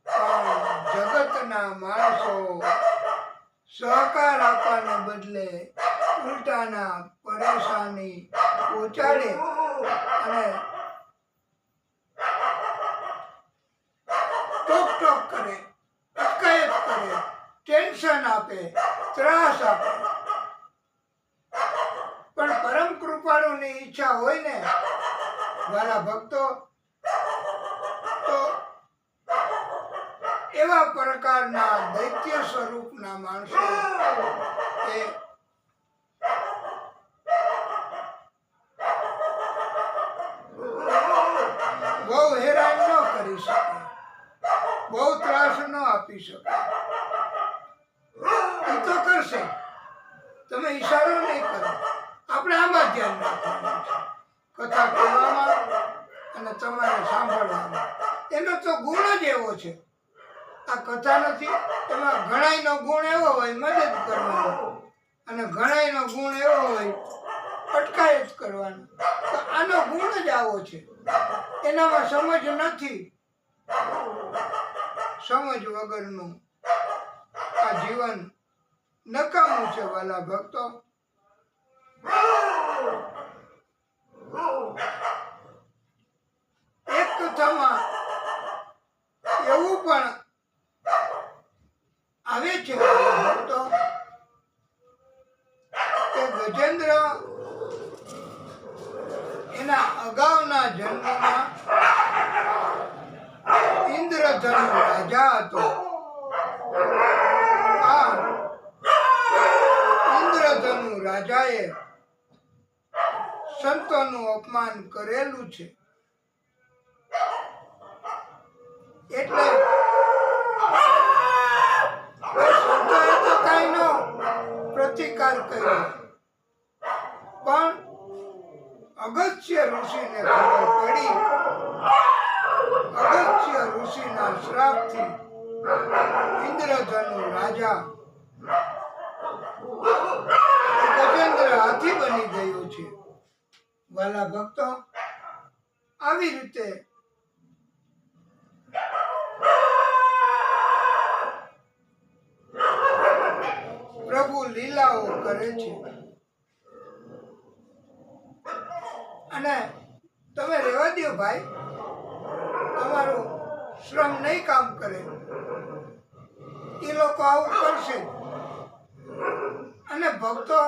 પણ જગતના માણસો સહકાર આપવાને બદલે ઉલટાના પરેશાની પહોંચાડે અને ટોક કરે, અટકાયત કરે, ટેન્શન આપે, ત્રાસ આપે. પણ પરમ કૃપાળુની ઈચ્છા હોય ને વાલા ભક્તો, તો એવા પ્રકારના દૈત્ય સ્વરૂપના માણસો એ બહુ હેરાન ન કરી શકે, બહુ ત્રાસ ન આપી શકે. એ તો કરશે, તમે ઈશારો નહીં કરો. આપણે આમાં ધ્યાન રાખવાનું છે, કથા કહેવામાં અને તમારે સાંભળવામાં. એનો તો ગુણ જ એવો છે. આ કથા નથી, એમાં ઘણાયનો ગુણ એવો હોય મદદ કરવાનો, અને ઘણાયનો ગુણ એવો હોય અટકાયત કરવાનો. તો આનો ગુણ જ આવો છે, એનામાં સમજ નથી. સમજ વગરનું આ જીવન નકામું છે વાલા ભક્તો. એક કથામાં એવું પણ આવે છે ભક્તો કે ગજેન્દ્ર એના અગાઉના જન્મમાં ઇન્દ્રધનુ રાજા હતો. આ ઇન્દ્રધનુ રાજાએ સંતોનું અપમાન કરેલું છે, એટલે સંતોએ તો કઈ નો પ્રતિકાર કર્યો, પણ અગસ્ત્ય ઋષિને ખબર પડી. અગસ્ત્ય ઋષિના શ્રાપથી ઇન્દ્રધનુ રાજા ગજેન્દ્ર હાથી બની ગયો છે. વાલા ભક્તો, આવી રીતે પ્રભુ લીલાઓ કરે છે. અને તમે રહેવા દો ભાઈ, તમારું શ્રમ નહીં કામ કરે, એ લોકો આવું કરશે. અને ભક્તો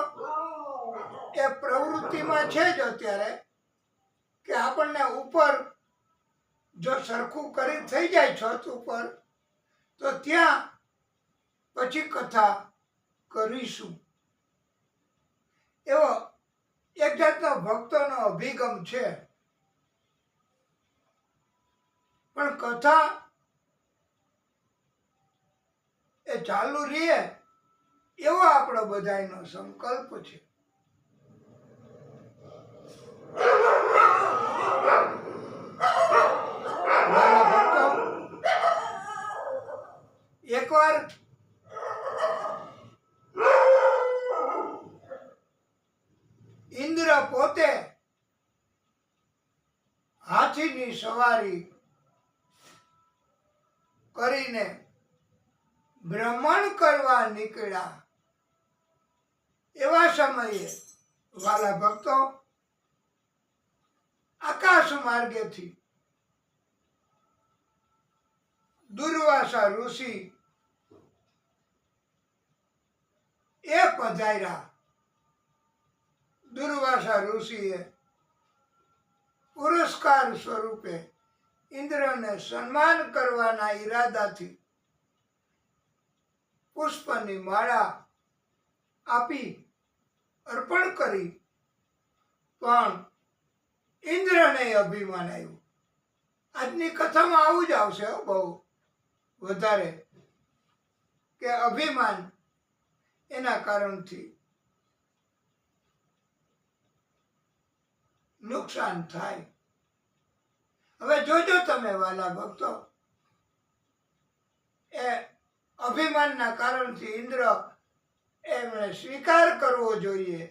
એ પ્રવૃત્તિમાં છે જ અત્યારે કે આપણને ઉપર જો સરખું કરી થઈ જાય છત ઉપર, તો ત્યાં પછી કથા કરીશું. એવો એક જાતનો ભક્તોનો અભિગમ છે. પણ કથા એ ચાલુ રહે એવો આપણો બધાનો સંકલ્પ છે. મારા ભક્તો, એકવાર ઇન્દ્ર પોતે હાથીની સવારી કરીને ભ્રમણ કરવા નીકળ્યા. એવા સમયે વાલા ભક્તો, આકાશ માર્ગેથી દુર્વાસા ઋષિ એ પધાર્યા. દુર્વાસા ઋષિએ પુરસ્કાર સ્વરૂપે ઇન્દ્રને સન્માન કરવાના ઈરાદાથી પુષ્પની માળા આપી અર્પણ કરી. પણ ઇન્દ્રને અભિમાન આવ્યું. આજની કથામાં આવું જ આવશે બહુ વધારે, કે અભિમાન એના કારણથી નુકસાન થાય. હવે જોજો તમે વાલા ભક્તો, એ અભિમાનના કારણથી ઇન્દ્ર એમણે સ્વીકાર કરવો જોઈએ,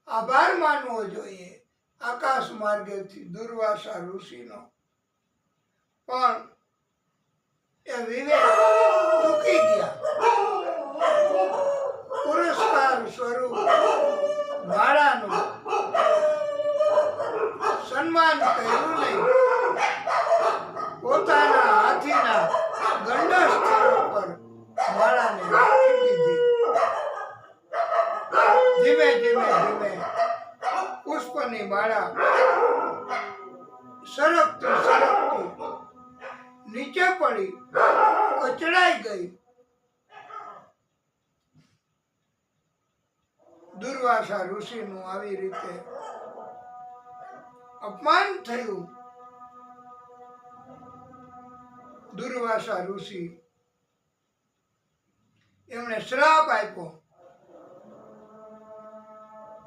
આભાર માનવો જોઈએ આકાશ માર્ગેથી દુર્વાસા ઋષિનો. પણ એ વિવેક ચૂકી ગયા. પુરસ્કાર સ્વરૂપ માળાનું સન્માન કર્યું નહીં. પોતાના હાથીના ગંડા સ્થળ પર માળાને રાખી દીધી. ધીમે ધીમે ધીમે પુષ્પની માળા સરકતી સરકતી નીચે પડી કચડાઈ ગઈ. દુર્વાસા ઋષિનું આવી રીતે અપમાન થયું. દુર્વાસા ઋષિ એમણે શ્રાપ આપ્યો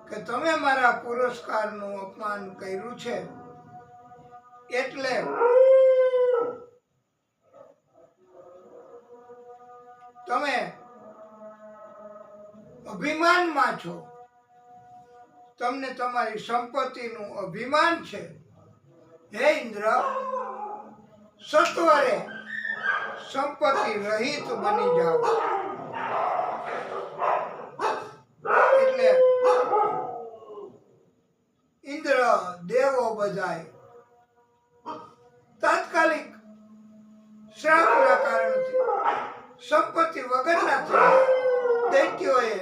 કે તમે મારા પુરસ્કારનું અપમાન કર્યું છે, એટલે તમે અભિમાનમાં છો, તમને તમારી સંપત્તિનું અભિમાન છે. હે ઇન્દ્ર, સત્વરે સંપત્તિ રહિત બની જાઓ. એટલે ઇન્દ્ર દેવો બધાય તાત્કાલિક શ્રાપના કારણથી સંપત્તિ વગરના થયા. દૈત્યોએ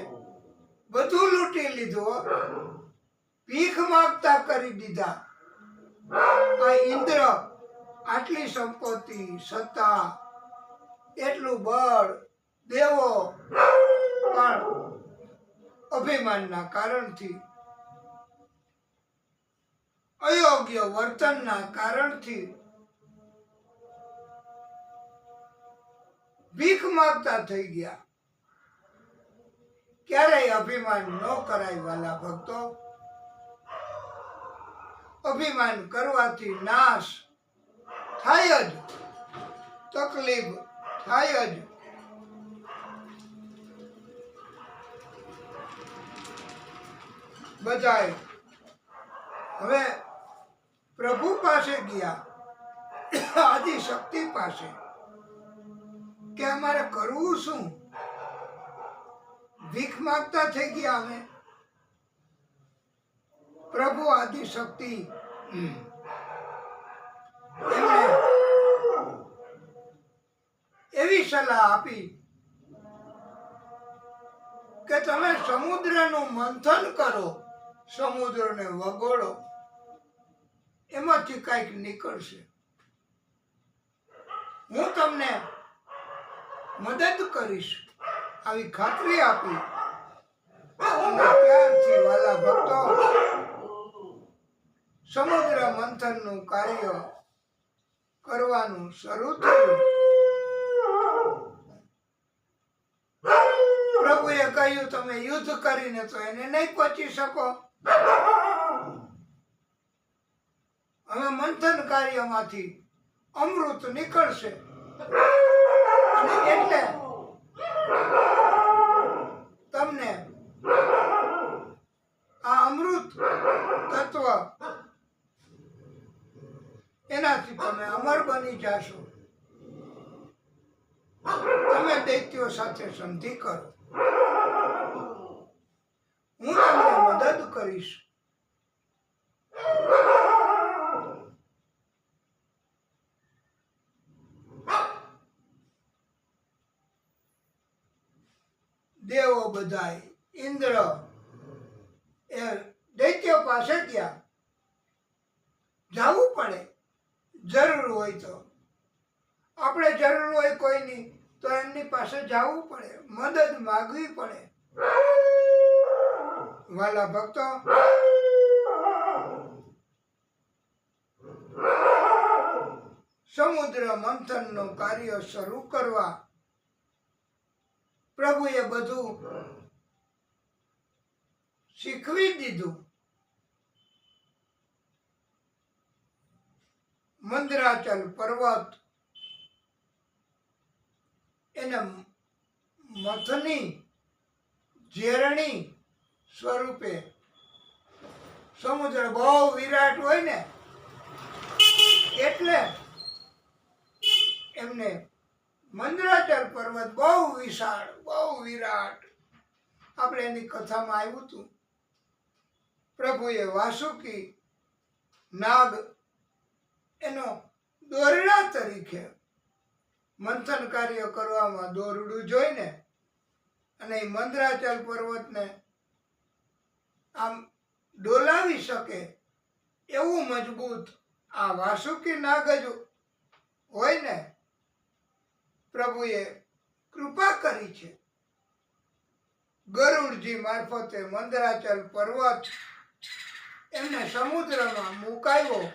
બધું લૂંટી લીધું, ભીખ માંગતા કરી દીધા. આ ઇન્દ્ર આટલી સંપત્તિ, સત્તા, એટલું બળ, દેવો, પણ અભિમાનના કારણથી, અયોગ્ય વર્તનના કારણથી ભીખ માંગતા થઈ ગયા. ક્યારેય અભિમાન ન કરાય વાલા ભક્તો. અભિમાન કરવાથી નાશ થાય જ, તકલીફ થાય જ. બધાય હવે પ્રભુ પાસે ગયા, આદિ શક્તિ પાસે, કે અમારે કરવું શું? ભીખ માંગતા થઈ ગયા અમે? પ્રભુ આદિશક્તિ એમણે એવી સલાહ આપી કે તમે સમુદ્રનું મંથન કરો, સમુદ્રને વગોળો, એમાંથી કંઈક નીકળશે. હું તમને મદદ કરીશ, આવી ખાતરી આપી. અને ત્યારથી વાલા ભક્તો સમુદ્ર મંથનનું કાર્ય કરવાનું શરૂ થયું. પ્રભુએ કહ્યું તમે યુદ્ધ કરીને તો એને નહીં પહોંચી શકો. હવે મંથન કાર્યમાંથી અમૃત નીકળશે અને એટલે તમને આ અમૃત તત્વ એનાથી તમે અમર બની જાશો. તમે દૈત્યો સાથે સંધિ કરો, હું તમને મદદ કરીશ. દેવો બધાય, ઇન્દ્ર એ દૈત્યો પાસે ગયા. જવું પડે, જરૂર હોય તો. આપણે જરૂર હોય કોઈની તો એમની પાસે જવું પડે, મદદ માગવી પડે. વાલા ભક્તો, સમુદ્ર મંથનનું કાર્ય શરૂ કરવા પ્રભુએ બધું શીખવી દીધું. મંદરાચલ પર્વત એને મથની ઝેરણી સ્વરૂપે, સમુદ્ર બહુ વિરાટ હોય ને એટલે એમને મંદરાચલ પર્વત બહુ વિશાળ, બહુ વિરાટ. આપણે એની કથામાં આવ્યું હતું. પ્રભુએ વાસુકી નાગ એનો દોરડા તરીકે મંથન કાર્ય કરવામાં દોરડું જોઈને અને એ મંદરાચલ પર્વતને આમ ડોલાવી શકે એવું મજબૂત આ વાસુકી નાગ જ હોય ને, પ્રભુએ કૃપા કરી છે. ગરુડજી મારફતે મંદરાચલ પર્વત એમને સમુદ્રમાં મુકાયો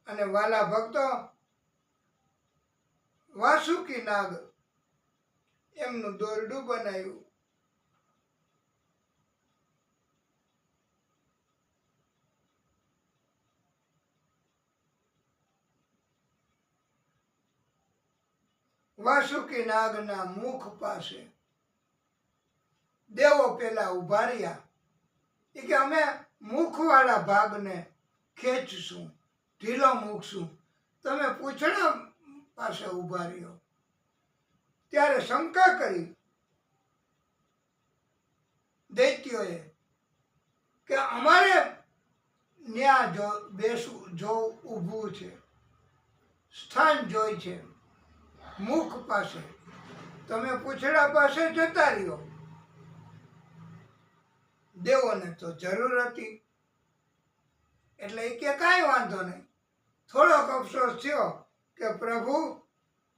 અને વાલા ભક્તો, વાસુકી નાગ એમનું દોરડું બનાવ્યું. વાસુકી નાગના મુખ પાસે દેવો પેલા ઉભા રહ્યા. એ કે અમે મુખવાળા ભાગને ખેંચશું, ઢીલો મૂકશું, તમે પૂંછડા પાસે ઉભા રહ્યો. ત્યારે શંકા કરી દૈત્યોએ કે અમારે ન્યા બેસવું, જો ઊભું છે, સ્થાન જોઈ છે મુખ પાસે, તમે પૂંછડા પાસે જતા રહ્યો. દેવોને તો જરૂર હતી એટલે એ કે કાંઈ વાંધો નહીં. થોડોક અફસોસ થયો કે પ્રભુ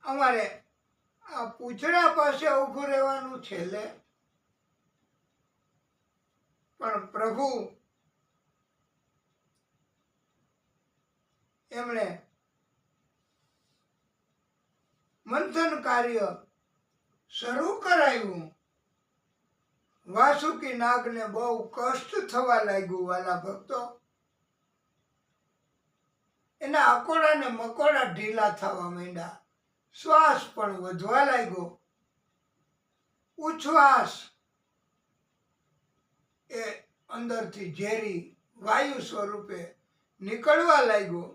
અમારે આ પૂંછડા પાસે ઊભું રહેવાનું છેલ્લે, પણ પ્રભુ એમણે મંથન કાર્ય શરૂ કરાયું. વાસુકી નાગને બહુ કષ્ટ થવા લાગ્યું. વાલા ભક્તો, એના અકોડા ને મકોડા ઢીલા થવા માંડ્યા, શ્વાસ પણ વધવા લાગ્યો, ઉચ્છ્વાસ એ અંદરથી ઝેરી વાયુ સ્વરૂપે નીકળવા લાગ્યો.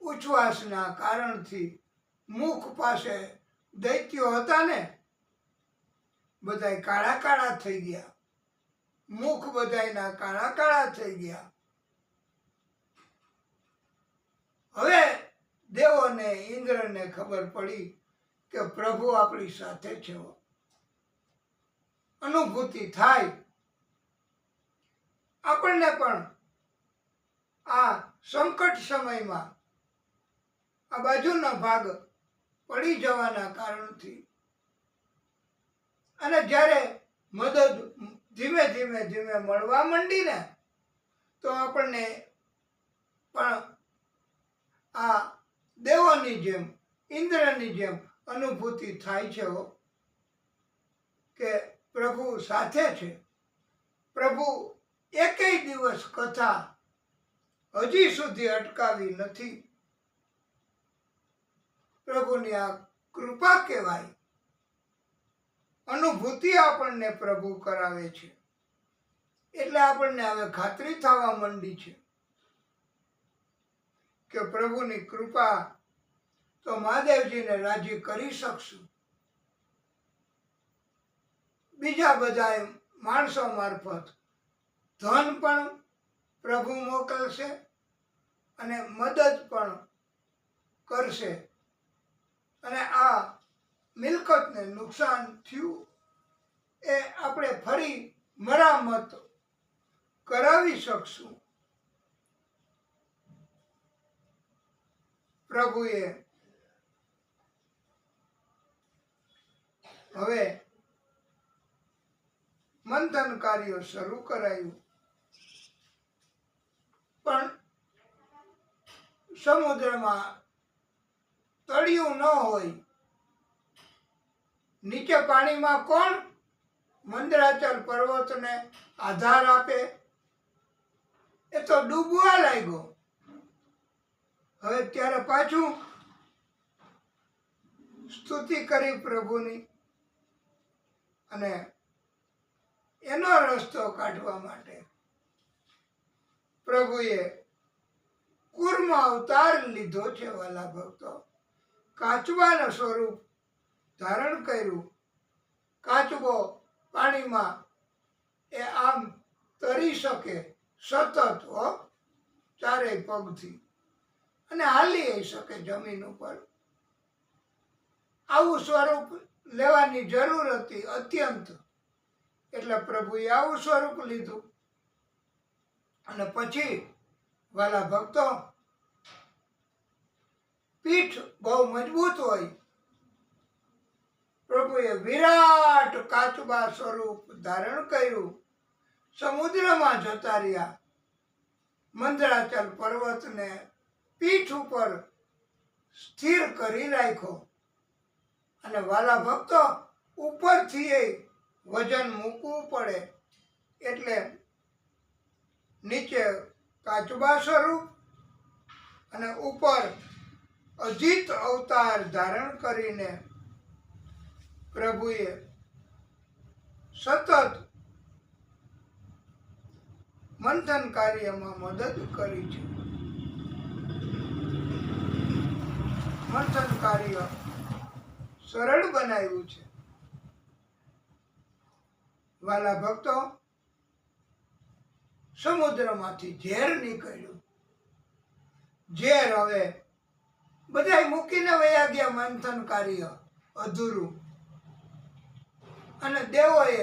ઉચ્છ્વાસના કારણથી મુખ પાસે દૈત્યો હતા ને, બધાય કાળા કાળા થઈ ગયા. મુખ બધાયના કાળા કાળા થઈ ગયા. હવે દેવોને ઇન્દ્રને ખબર પડી કે પ્રભુ આપણી સાથે છે. અનુભૂતિ થાય. આપણને પણ આ સંકટ સમયમાં આ બાજુના ભાગ પડી જવાના કારણથી અને જ્યારે મદદ ધીમે ધીમે ધીમે મળવા માંડી ને, તો આપણને પણ આ દેવોની જેમ, ઇન્દ્રની જેમ અનુભૂતિ થાય છે કે પ્રભુ સાથે છે. પ્રભુ એકેય દિવસ કથા હજી સુધી અટકાવી નથી. પ્રભુની આ કૃપા કહેવાય. અનુભૂતિ આપણને પ્રભુ કરાવે છે. એટલે આપણને હવે ખાતરી થવા માંડી છે કે પ્રભુની કૃપા તો મહાદેવજીને રાજી કરી શકશું. બીજા બધા માણસો મારફત ધન પણ પ્રભુ મોકલશે અને મદદ પણ કરશે. અને આ મિલકતને નુકસાન થયું એ આપણે ફરી મરામત કરાવી શકશું. પ્રભુએ હવે મંથન કાર્ય શરૂ કરાયું, પણ સમુદ્રમાં તળિયું ન હોય, નીચે પાણીમાં કોણ મંદરાચલ પર્વતને આધાર આપે? એ તો ડૂબવા લાગ્યો. હવે ત્યારે પાછું સ્તુતિ કરી પ્રભુની અને એનો રસ્તો કાઢવા માટે પ્રભુએ કૂર્મ અવતાર લીધો છે. વાલા ભક્તો, કાચબાનું સ્વરૂપ ધારણ કર્યું. કાચબો પાણીમાં એ આમ તરી શકે સતત ચારેય પગથી, અને હાલી શકે જમીન ઉપર. આવું સ્વરૂપ લેવાની જરૂર હતી અત્યંત. એટલે પ્રભુએ આવું સ્વરૂપ લીધું. અને પછી વાલા ભક્તો, પીઠ બહુ મજબૂત હોય. પ્રભુએ વિરાટ કાચબા સ્વરૂપ ધારણ કર્યું. સમુદ્રમાં જતા રહ્યા. મંદરાચલ પર્વતને પીઠ ઉપર સ્થિર કરી રાખ્યો. અને વાલા ભક્તો, ઉપરથી વજન મૂકવું પડે એટલે નીચે કાચબા સ્વરૂપ અને ઉપર અજીત અવતાર ધારણ કરીને પ્રભુએ સતત મંથન કાર્યમાં મદદ કરી છે. મંથન કાર્ય સરળ બનાવ્યું છે. વાલા ભક્તો, સમુદ્રમાંથી ઝેર નીકળ્યું. ઝેર હવે બધાય મૂકીને વયા ગયા. મંથન કાર્ય અધૂરું. અને દેવોએ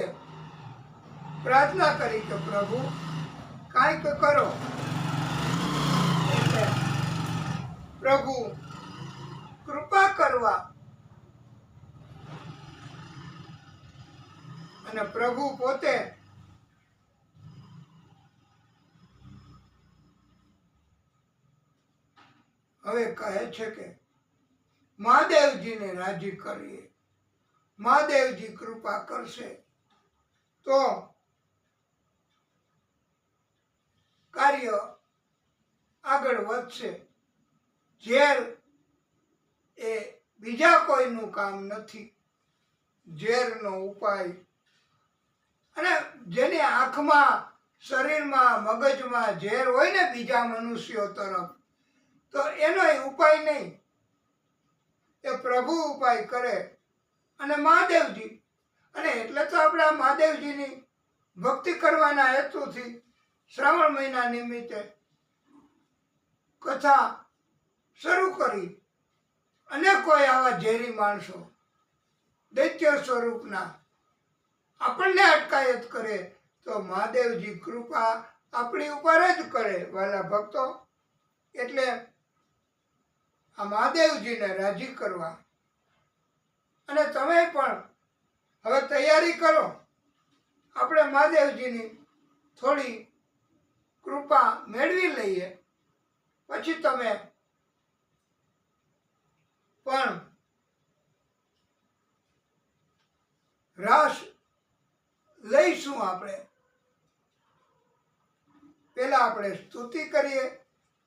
પ્રાર્થના કરી કે પ્રભુ કાંઈક કરો. એટલે પ્રભુ કૃપા કરવા અને પ્રભુ પોતે હવે કહે છે કે મહાદેવજીને રાજી કરીએ. મહાદેવજી કૃપા કરશે તો કાર્ય આગળ વધશે. ઝેર એ બીજા કોઈનું કામ નથી. ઝેરનો ઉપાય, અને જેની આંખમાં, શરીરમાં, મગજમાં ઝેર હોય ને બીજા મનુષ્યો તરફ, તો એનો ઉપાય નહીં. એ પ્રભુ ઉપાય કરે અને મહાદેવજી. અને એટલે તો આપણે આ મહાદેવજીની ભક્તિ કરવાના હેતુથી શ્રાવણ મહિના નિમિત્તે કથા શરૂ કરી. અને કોઈ આવા ઝેરી માણસો દૈત્ય સ્વરૂપના આપણને અટકાયત કરે તો મહાદેવજી કૃપા આપણી ઉપર જ કરે વાલા ભક્તો. એટલે આ મહાદેવજીને રાજી કરવા અને તમે પણ હવે તૈયારી કરો. આપણે મહાદેવજીની થોડી કૃપા મેળવી લઈએ, પછી તમે પણ રાસ લઈશું. આપણે પેલા આપણે સ્તુતિ કરીએ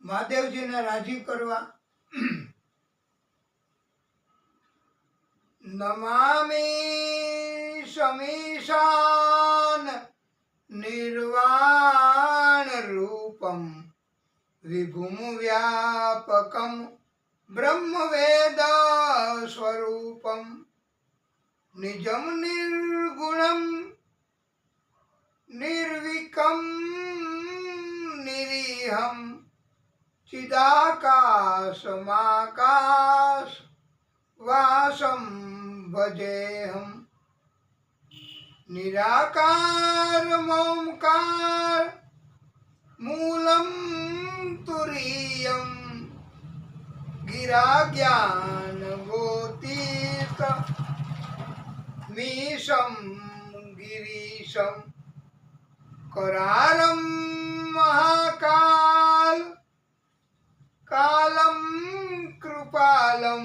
મહાદેવજીને રાજી કરવા. નમામિ સમીશાન નિર્વાણ રૂપમ વિભુમ વ્યાપકમ બ્રહ્મ વેદ સ્વરૂપમ નિજમ નિર્ગુણમ નિર્વિકમ નિરીહમ ચિદાકાશમાકાશ વાસમ ભજેહમ નિરાકાર મોમકાર મૂલમ તુરીયમ ગિરા જ્ઞાન ગોતીત મીશમ ગિરીશમ करारं महाकाल कालं कृपालं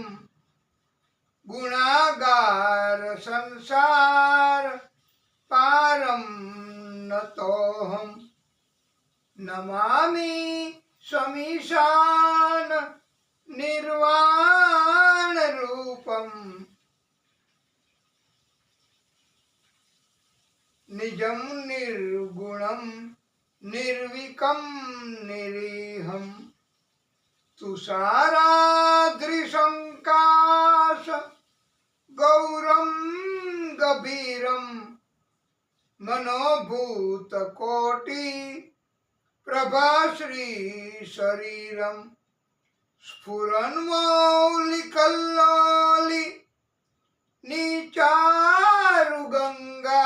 गुणागार संसार पारं नतोऽहं नमामि समीशान निर्वाण रूपम् निजं निर्गुणं निर्विकं निरीहं तुषाराद्रिशङ्काश गौरं गभीरं मनोभूतकोटि प्रभाश्री शरीरं स्फुरन्मौलिकल्लोलि नीचारुगङ्गा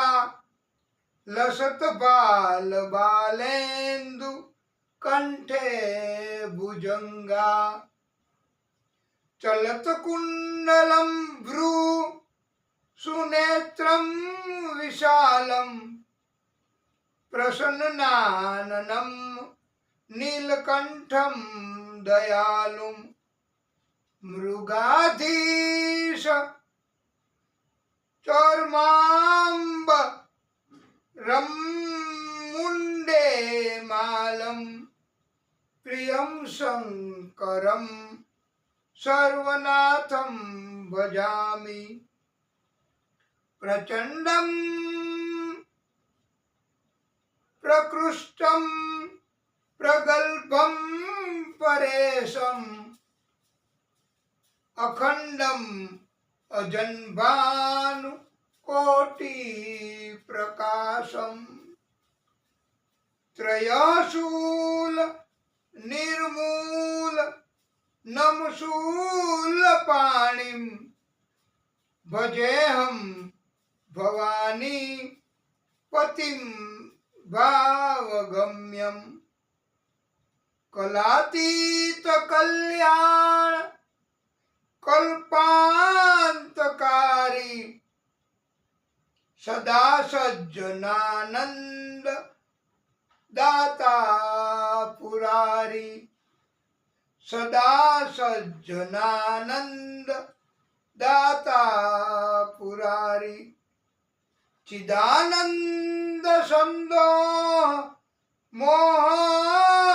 लसत बाल बालेन्दु कंठे भुजंगा चलत कुंडलम भ्रू सुनेत्रम विशालम प्रसन्नाननम नीलकंठम दयालुम मृगाधीश चोर्मांब रमुंडे मालम प्रियं शंकरं सर्वनाथं भजामि प्रचंडं प्रकृष्टं प्रगल्भं परेशं अखंडं अजन्भानु कोटि प्रकाशम त्रयशूल निर्मूल नमशूल पाणिम भजेहम भवानी पतिम भावगम्यम कलातीत कल्याण कल्पांतकारी सदा सज्जनानंद दाता पुरारी सदा सज्जनानंद दाता पुरारी चिदानंद संदोह मोहपहारी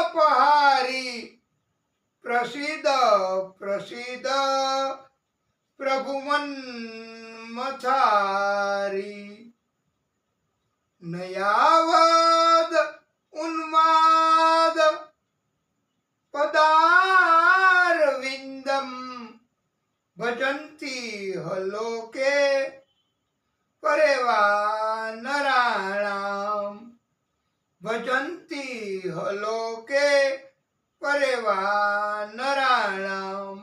प्रसिद्ध प्रसिद्ध प्रभुमन मथारी नयावद उन्माद पदार विंदम भजन भजन्ति हलोके परेवा नराणाम भजन्ति हलोके परेवा नराणाम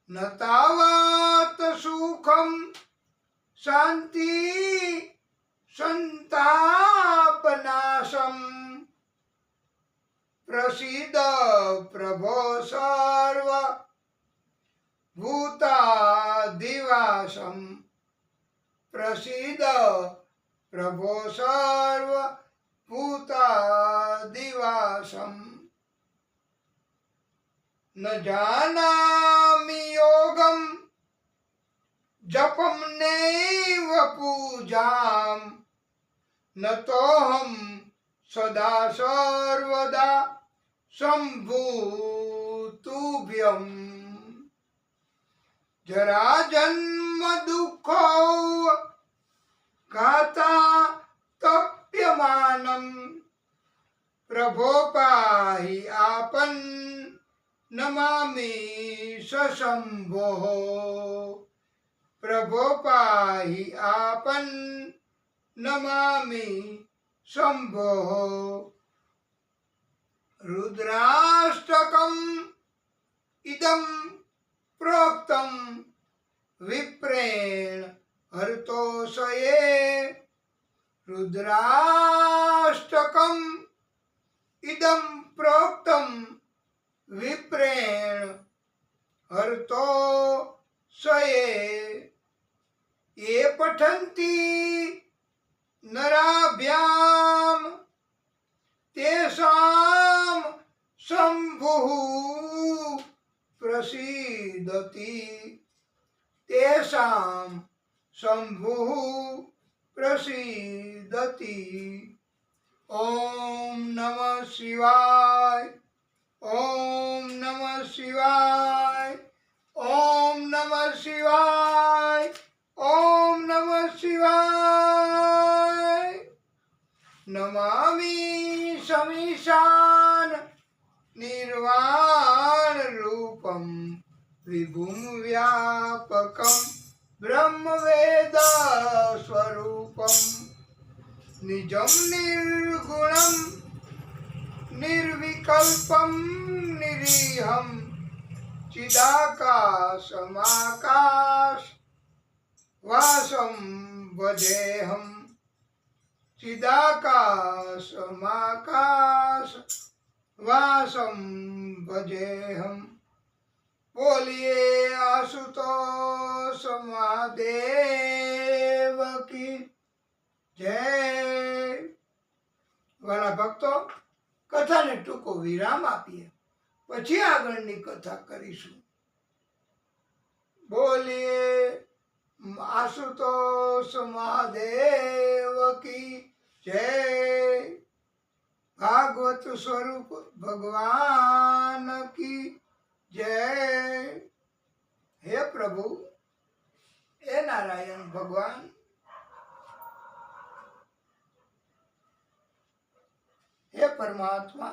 न तावत् सुखम शांति संतापनाशम प्रसीद प्रभो सर्व भूतादिवासम प्रसीद प्रभो सर्व भूतादिवासम न जानामि योगम जपम नैव पूजाम न तोहम सदा सर्वदा संभूतुभ्यम जरा जन्म दुःखो गाता तप्यमानम प्रभो पाहि आपन नमामि सशंभो प्रभो पाहि आपन नमामि शंभो रुद्राष्टकम इदं प्रोक्तम विप्रेण हर्तोषये रुद्राष्टकम इदं प्रोक्तम विप्रेण हर्तोषये ये पठन्ति नराभ्याम तेषां शंभुः प्रसीदति तेषां शंभुः प्रसीदति ओम नमः शिवाय ओम नमः शिवाय ओम नमः शिवाय ओम नमः शिवाय नमामि समीशान निर्वाण रूपम विभुम व्यापकम ब्रह्मवेद स्वरूपम निजं निर्गुणं निर्विकल्पं निरीहं चिदाकाशमाकाश वासं भजेऽहं चिदाकाशमाकाश वासं भजेऽहं बोलिए आशुतोष महादेव की जय। વાલા ભક્તો, કથાને ટૂંકો વિરામ આપીએ, પછી આગળની કથા કરીશું. બોલીએ આશુતોષ મહાદેવ કી જય. ભાગવત સ્વરૂપ ભગવાન કી જય. હે પ્રભુ, હે નારાયણ ભગવાન, हे परमात्मा,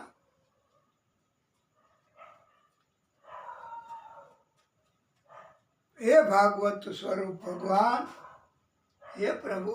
हे भागवत स्वरूप भगवान, हे प्रभु,